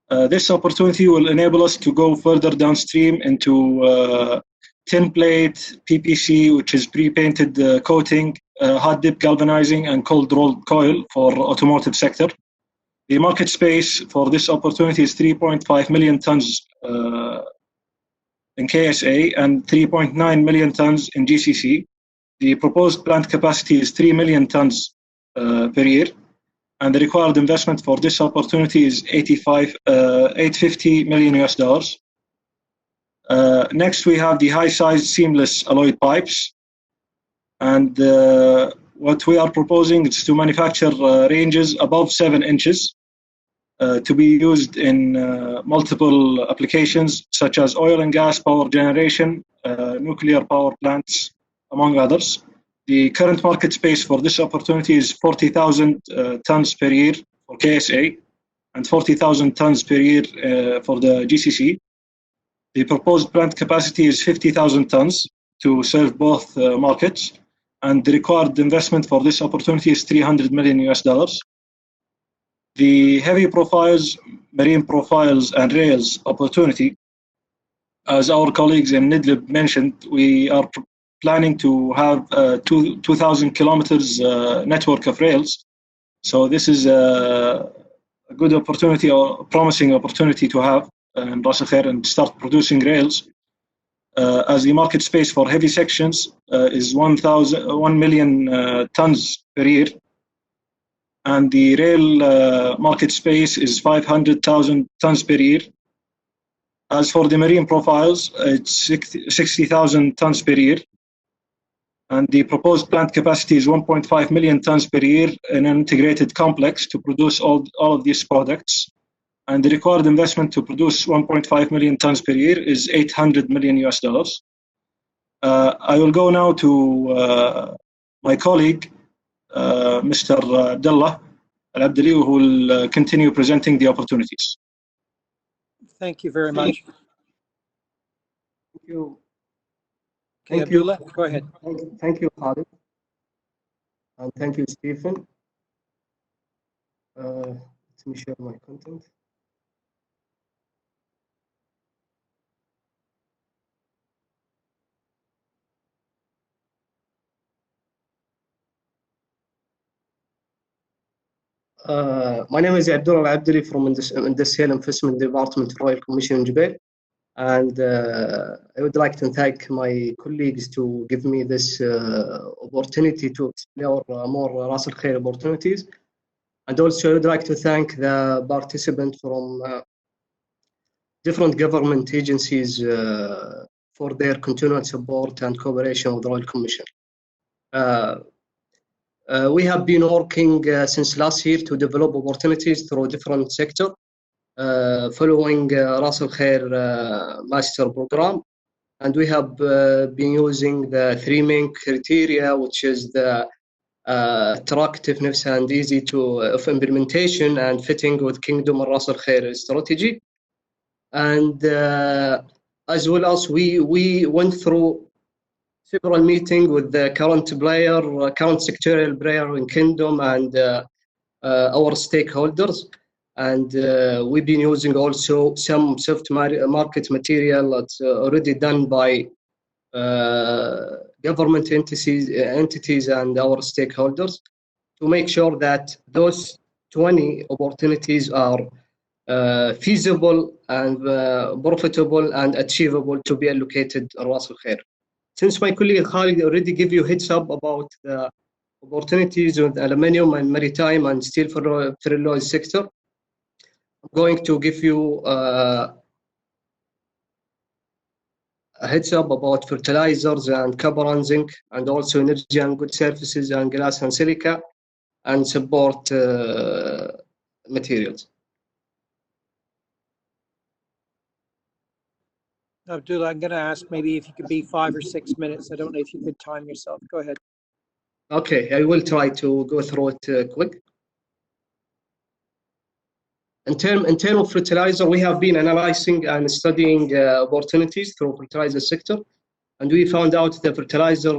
This opportunity will enable us to go further downstream into tin plate, PPC, which is pre-painted coating, hot dip galvanizing, and cold rolled coil for automotive sector. The market space for this opportunity is 3.5 million tons in KSA and 3.9 million tons in GCC. The proposed plant capacity is 3 million tons per year, and the required investment for this opportunity is $850 million. Next, we have the high-sized seamless alloy pipes, and what we are proposing is to manufacture ranges above 7 inches to be used in multiple applications such as oil and gas power generation, nuclear power plants, among others. The current market space for this opportunity is 40,000 tons per year for KSA and 40,000 tons per year for the GCC. The proposed plant capacity is 50,000 tons to serve both markets, and the required investment for this opportunity is $300 million. The heavy profiles, marine profiles, and rails opportunity, as our colleagues in Enablement mentioned, we are planning to have 2,000 kilometers network of rails. So this is a good opportunity or promising opportunity to have in Ras Al Khair and start producing rails. As the market space for heavy sections is 1 million tons per year, and the rail market space is 500,000 tons per year. As for the marine profiles, it's 60,000 tons per year, and the proposed plant capacity is 1.5 million tons per year in an integrated complex to produce all of these products. And the required investment to produce 1.5 million tons per year is $800 million. I will go now to my colleague, Mr. Abdullah Al-Abdali, who will continue presenting the opportunities. Thank you very much. Thank you. Okay, Abdullah, go ahead. Thank you, Khalid. And thank you, Stephen. Let me share my content. My name is Abdullah Al-Abdali from Industrial Investment Department, Royal Commission in Jubail. And I would like to thank my colleagues to give me this opportunity to explore more Ras Al Khair opportunities. And also I would like to thank the participants from different government agencies for their continued support and cooperation with the Royal Commission. We have been working since last year to develop opportunities through different sectors, following Ras Al Khair master program, and we have been using the 3 main criteria, which is the attractiveness and easy of implementation and fitting with Kingdom and Ras Al Khair strategy. And as well as we went through several meetings with the current sectorial player in Kingdom and our stakeholders. And we've been using also some soft market material that's already done by government entities and our stakeholders to make sure that those 20 opportunities are feasible and profitable and achievable to be allocated in Ras Al Khair. Since my colleague Khalid already gave you heads up about the opportunities with aluminium and maritime and steel ferroalloy sector, I'm going to give you heads up about fertilizers and copper and zinc, and also energy and good services and glass and silica and support materials. Abdullah, I'm going to ask maybe if you could be 5 or 6 minutes. I don't know if you could time yourself. Go ahead. Okay, I will try to go through it quick. In terms of fertilizer, we have been analyzing and studying opportunities through fertilizer sector, and we found out the fertilizer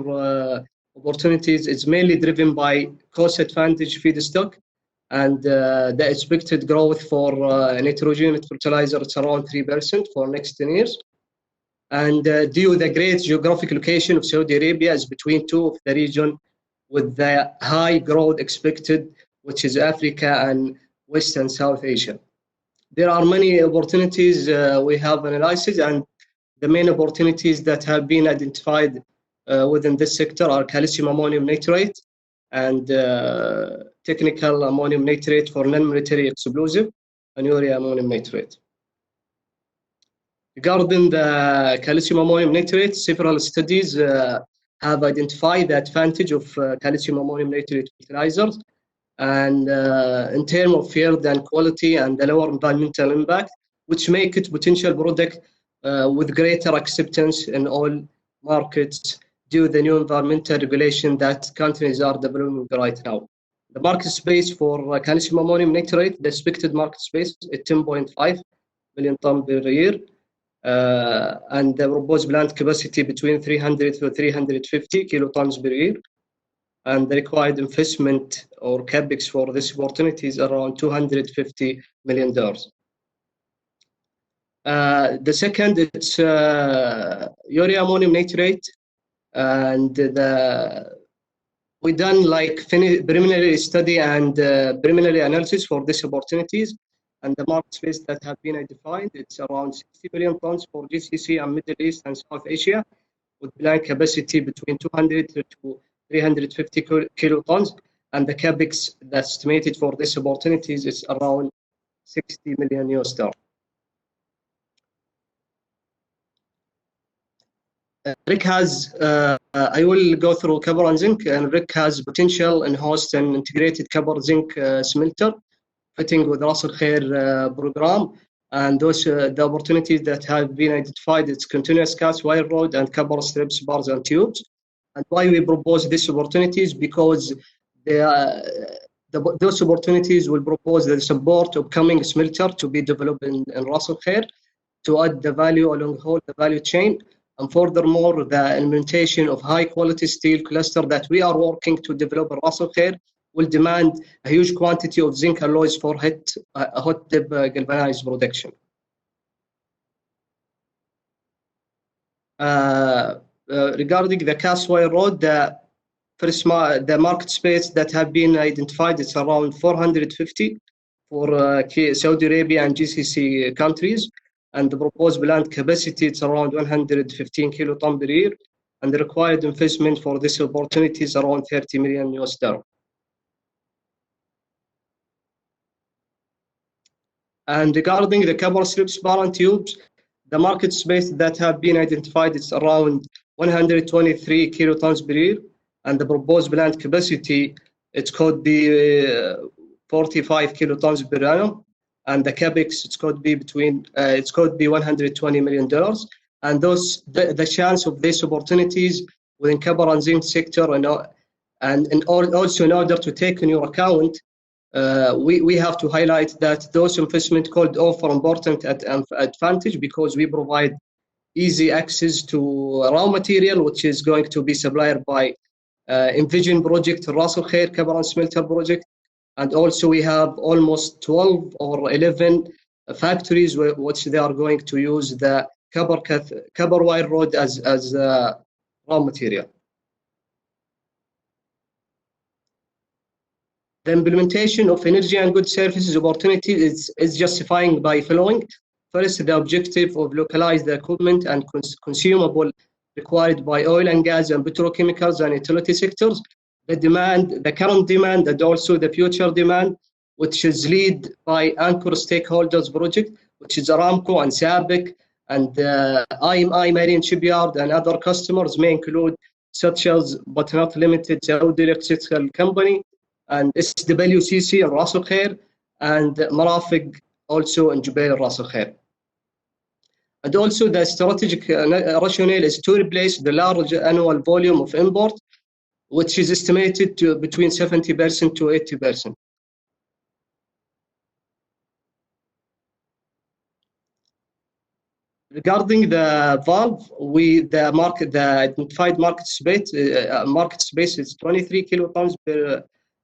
opportunities is mainly driven by cost advantage feedstock, and the expected growth for nitrogen fertilizer is around 3% for next 10 years. And due to the great geographic location of Saudi Arabia is between two of the region with the high growth expected, which is Africa and West and South Asia. There are many opportunities we have analyzed, and the main opportunities that have been identified within this sector are calcium ammonium nitrate and technical ammonium nitrate for non-military explosive and urea ammonium nitrate. Regarding the calcium ammonium nitrate, several studies have identified the advantage of calcium ammonium nitrate fertilizers, and in terms of yield and quality and the lower environmental impact, which make it potential product with greater acceptance in all markets due to the new environmental regulation that countries are developing right now. The market space for calcium ammonium nitrate, the expected market space is 10.5 million tons per year. And the proposed plant capacity between 300 to 350 kilotons per year, and the required investment or capex for this opportunity is around $250 million. The second, it's urea ammonium nitrate, and we done like preliminary study and preliminary analysis for these opportunities. And the market space that have been identified, it's around 60 million tons for GCC and Middle East and South Asia, with plant capacity between 200 to 350 kilotons. And the capex that's estimated for these opportunities is around $60 million. Rick has, I will go through copper and zinc, and Rick has potential in host an integrated copper zinc smelter fitting with Ras Al Khair program, and those the opportunities that have been identified, it's continuous cast wire rod and copper strips, bars and tubes. And why we propose these opportunities, because those opportunities will propose the support of upcoming smelter to be developed in Ras Al Khair to add the value along the whole the value chain, and furthermore the implementation of high quality steel cluster that we are working to develop in Ras Al Khair will demand a huge quantity of zinc alloys for hot dip galvanized production. Regarding the cast wire rod, the market space that have been identified is around 450 for Saudi Arabia and GCC countries, and the proposed plant capacity is around 115 kilotons per year, and the required investment for this opportunity is around $30 million. And regarding the copper strips, bar and tubes, the market space that have been identified is around 123 kilotons per year, and the proposed plant capacity, it could be 45 kilotons per annum, and the capex it could be between it could be $120 million. And those the chance of these opportunities within copper and zinc sector, and also in order to take in your account, we have to highlight that those investment could offer important advantage, because we provide easy access to raw material, which is going to be supplied by Envision project, Ras Al Khair copper and smelter project, and also we have almost 12 or 11 factories which they are going to use the copper wire rod as raw material. The implementation of energy and good services opportunity is justifying by following. First, the objective of localize the equipment and consumable required by oil and gas and petrochemicals and utility sectors. The demand, the current demand, and also the future demand, which is led by anchor stakeholders project, which is Aramco and SABIC And IMI Marine Shipyard and other customers may include such as, but not limited, Saudi Electrical Company and SWCC in Ras Al Khair and Marafiq also in Jubail Ras Al Khair. And also the strategic rationale is to replace the large annual volume of import, which is estimated to between 70% to 80%. Regarding the valve, the identified market space is 23 kilotons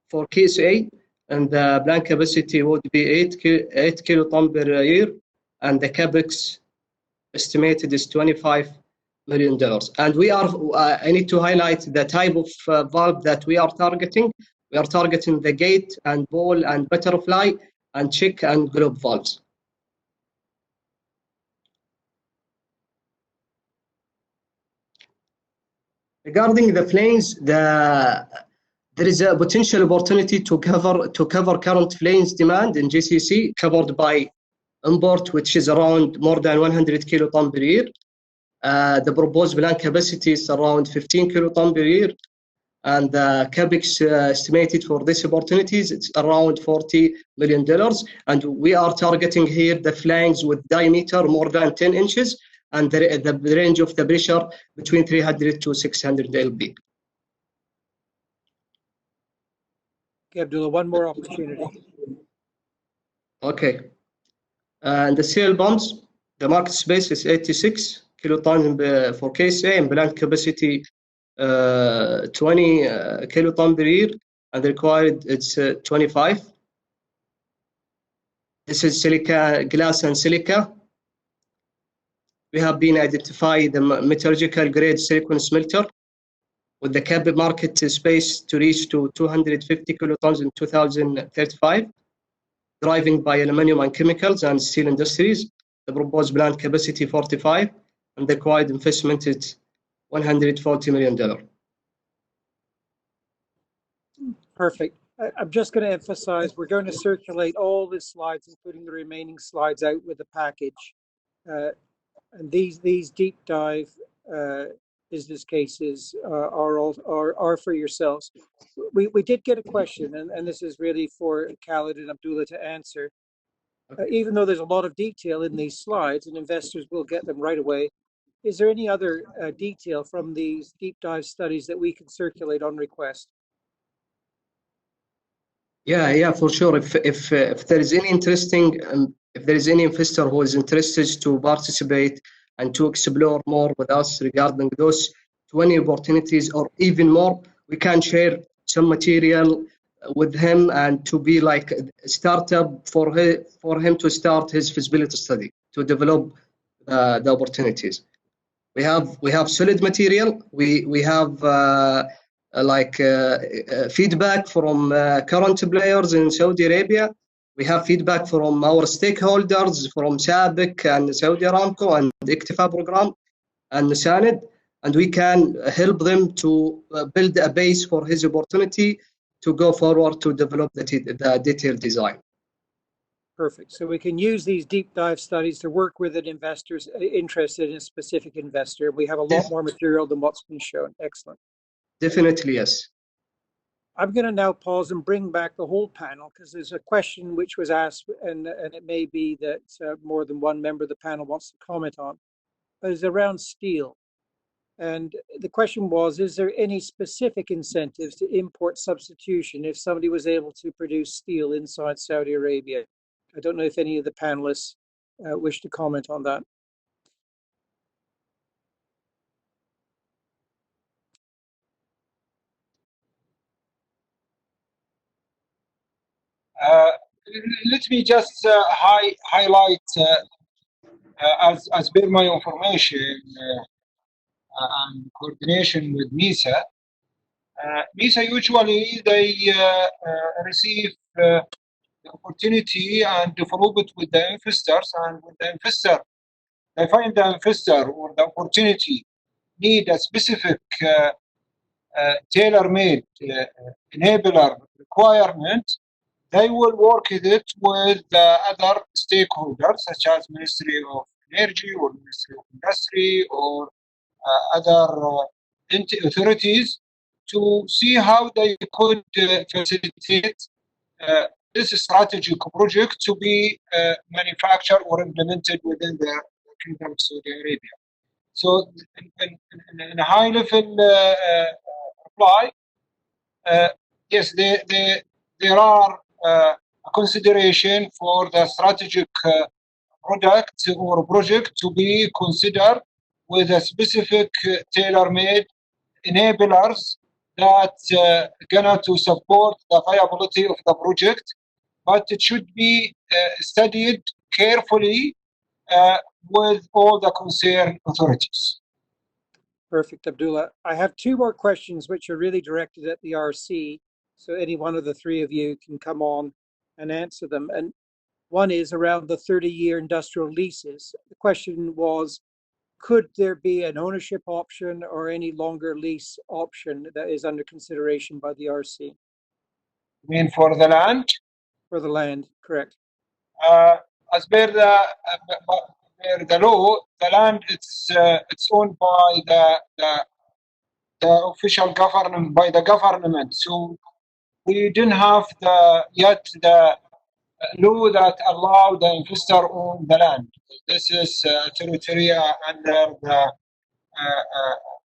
for KSA, and the plant capacity would be 8 kilotons per year, and the capex estimated is $25 million. And we are, I need to highlight the type of valve that we are targeting. We are targeting the gate and ball and butterfly and check and globe valves. Regarding the flames, there is a potential opportunity to cover current flames demand in GCC covered by import, which is around more than 100 kilotons per year. The proposed plant capacity is around 15 kilotons per year, and the capex estimated for these opportunities it's around $40 million. And we are targeting here the flanges with diameter more than 10 inches. And the range of the pressure between 300 to 600 lb. Okay, Abdullah, one more opportunity. Okay. And the sail pumps, the market space is 86 kilotons for KSA and plant capacity 20 kilotons per year, and required it's 25. This is silica, glass and silica. We have been identified the metallurgical grade silicon smelter with the cap market space to reach to 250 kilotons in 2035, driving by aluminium and chemicals and steel industries. The proposed plant capacity 45, and the required investment is $140 million. Perfect. I'm just going to emphasize, we're going to circulate all the slides, including the remaining slides, out with the package. And these deep dive business cases are for yourselves. We did get a question, and this is really for Khalid and Abdullah to answer. Even though there's a lot of detail in these slides, and investors will get them right away, is there any other detail from these deep dive studies that we can circulate on request? Yeah, for sure. If there is any interesting, if there is any investor who is interested to participate and to explore more with us regarding those 20 opportunities or even more, we can share some material with him and to be like a startup for him to start his feasibility study to develop the opportunities. We have solid material. We have feedback from current players in Saudi Arabia. We have feedback from our stakeholders from SABIC and Saudi Aramco and the ICTIFA program and Sanad, and we can help them to build a base for his opportunity to go forward to develop the detailed design. Perfect. So we can use these deep dive studies to work with an investor interested in a specific investor. We have a lot more material than what's been shown. Excellent. Definitely, yes. I'm going to now pause and bring back the whole panel because there's a question which was asked, and it may be that more than one member of the panel wants to comment on, but it's around steel. And the question was, is there any specific incentives to import substitution if somebody was able to produce steel inside Saudi Arabia? I don't know if any of the panelists wish to comment on that. Let me just highlight, as per my information and coordination with MISA. MISA usually they receive the opportunity and develop it with the investors, and with the investor, they find the investor or the opportunity need a specific tailor-made enabler requirement. They will work with it with the other stakeholders, such as Ministry of Energy or Ministry of Industry or other authorities to see how they could facilitate this strategic project to be manufactured or implemented within the Kingdom of Saudi Arabia. So, in a high-level reply, yes, there are a consideration for the strategic product or project to be considered with a specific tailor-made enablers that gonna to support the viability of the project, but it should be studied carefully with all the concerned authorities. Perfect, Abdullah. I have two more questions which are really directed at the RC, so any one of the three of you can come on and answer them. And one is around the 30-year industrial leases. The question was, could there be an ownership option or any longer lease option that is under consideration by the RC? You mean for the land? For the land, correct. As per the law, the land it's owned by the official government, by the government. So we didn't have yet the law that allow the investor own the land. This is territory under the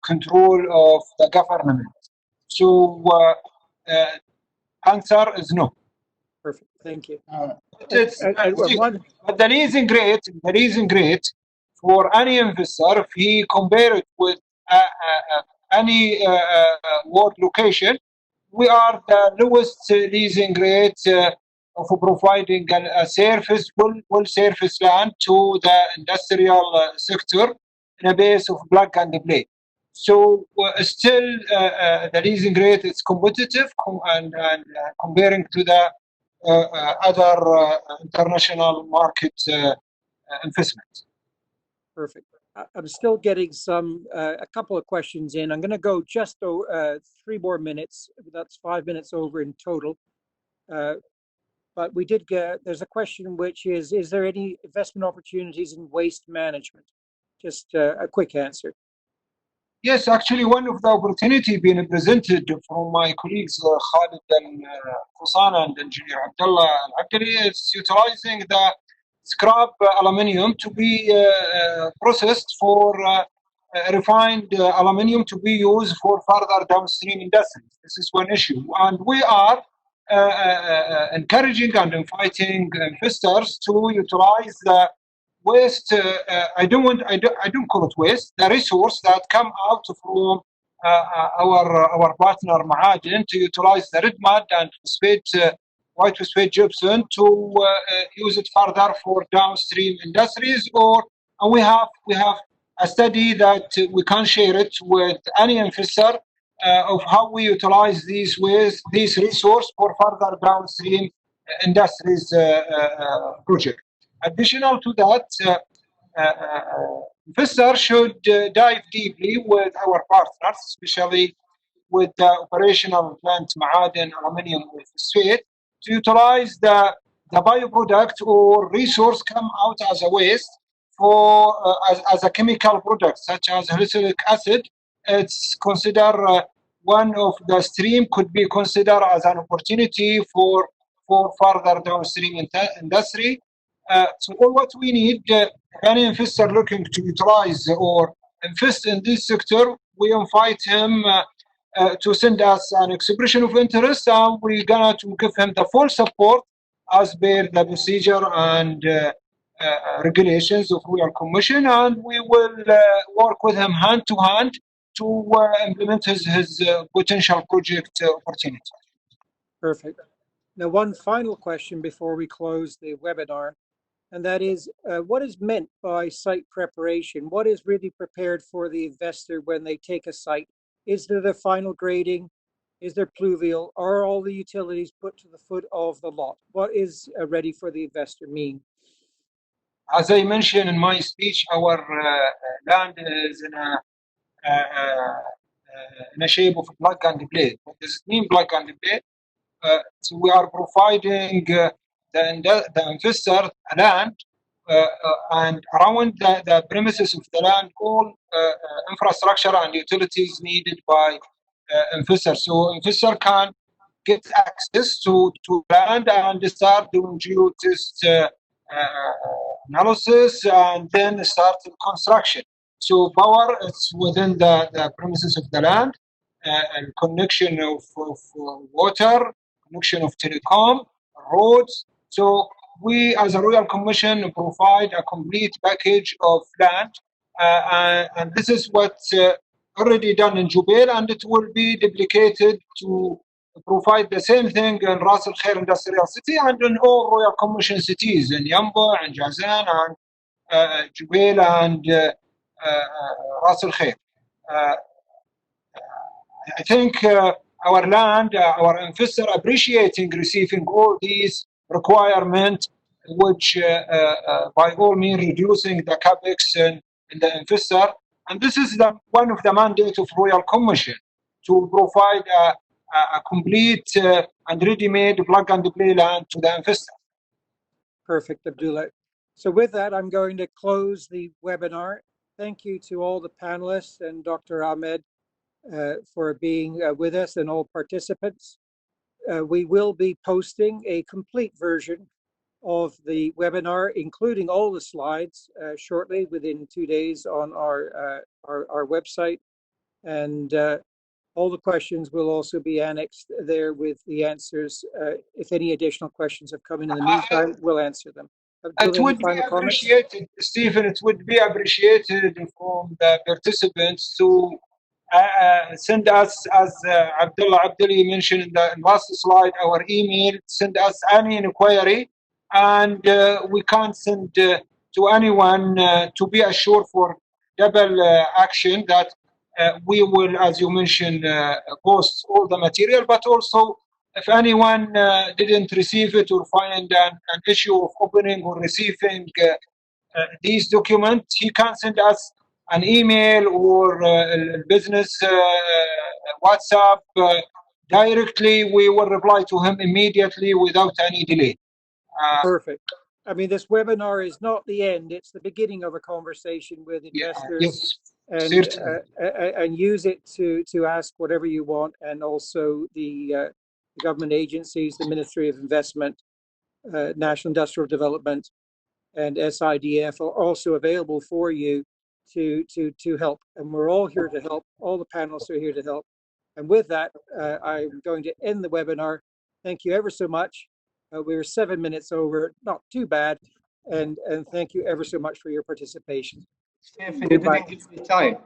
control of the government. So answer is no. Perfect, thank you. But the leasing rate for any investor, if he compare it with any world location, we are the lowest leasing rate of providing a service, full service land to the industrial sector in a base of plug and play. So still the leasing rate is competitive and comparing to the other international market investment. Perfect. I'm still getting a couple of questions in. I'm going to go just 3 more minutes. That's 5 minutes over in total. But we did there's a question which is there any investment opportunities in waste management? Just a quick answer. Yes, actually, one of the opportunity being presented from my colleagues Khalid and Husana and Engineer Abdullah Al-Abdali is utilizing the scrap aluminium to be processed for refined aluminium to be used for further downstream industries. This is one issue, and we are encouraging and inviting investors to utilize the waste. I don't call it waste. The resource that come out from our partner Ma'adin to utilize the red mud and phosphate, white phosphate gypsum to use it further for downstream industries. And we have a study that we can share it with any investor of how we utilize these resource for further downstream industries project. Additional to that, investors should dive deeply with our partners, especially with the operational plant Ma'adin Aluminium Phosphate, to utilize the bioproduct or resource come out as a waste for as a chemical product such as salicylic acid. It's considered one of the stream could be considered as an opportunity for further downstream industry. So all what we need, any investor looking to utilize or invest in this sector, we invite him to send us an expression of interest, and we're gonna to give him the full support as per the procedure and regulations of Royal Commission, and we will work with him hand to hand to implement his potential project opportunity. Perfect. Now, one final question before we close the webinar, and that is, what is meant by site preparation? What is really prepared for the investor when they take a site? Is there the final grading? Is there pluvial? Are all the utilities put to the foot of the lot? What is ready for the investor mean? As I mentioned in my speech, our land is in a shape of plug and play. What does it mean, plug and play? So we are providing the investor a land and around the premises of the land, all infrastructure and utilities needed by investors. So investor can get access to land and start doing geotest analysis and then start construction. So power is within the premises of the land, and connection of water, connection of telecom, roads. So we as a Royal Commission provide a complete package of land, and this is what's already done in Jubail, and it will be duplicated to provide the same thing in Ras Al Khair Industrial City and in all Royal Commission cities in Yanbu and Jazan and Jubail and Ras Al Khair. I think our land, our investor appreciating receiving all these requirements, which by all means reducing the capex in the investor. And this is one of the mandates of Royal Commission, to provide a complete and ready-made plug-and-play land to the investor. Perfect, Abdullah. So with that, I'm going to close the webinar. Thank you to all the panelists and Dr. Ahmed for being with us and all participants. We will be posting a complete version of the webinar, including all the slides, shortly, within 2 days, on our website. And all the questions will also be annexed there with the answers. If any additional questions have come in the meantime, we'll answer them. It would be appreciated, Stephen, it would be appreciated from the participants to send us, as Abdullah Abdulli mentioned in the last slide, our email, send us any inquiry, and we can send to anyone to be assured for double action that we will, as you mentioned, post all the material, but also if anyone didn't receive it or find an issue of opening or receiving these documents, he can send us an email or business WhatsApp directly. We will reply to him immediately without any delay. Perfect. I mean, this webinar is not the end, it's the beginning of a conversation with investors. Yes, and use it to ask whatever you want, and also the government agencies, the Ministry of Investment, National Industrial Development, and SIDF are also available for you to help. And we're all here to help. All the panelists are here to help. And with that, I'm going to end the webinar. Thank you ever so much. We were 7 minutes over, not too bad. And thank you ever so much for your participation. Stephen, you didn't give me time.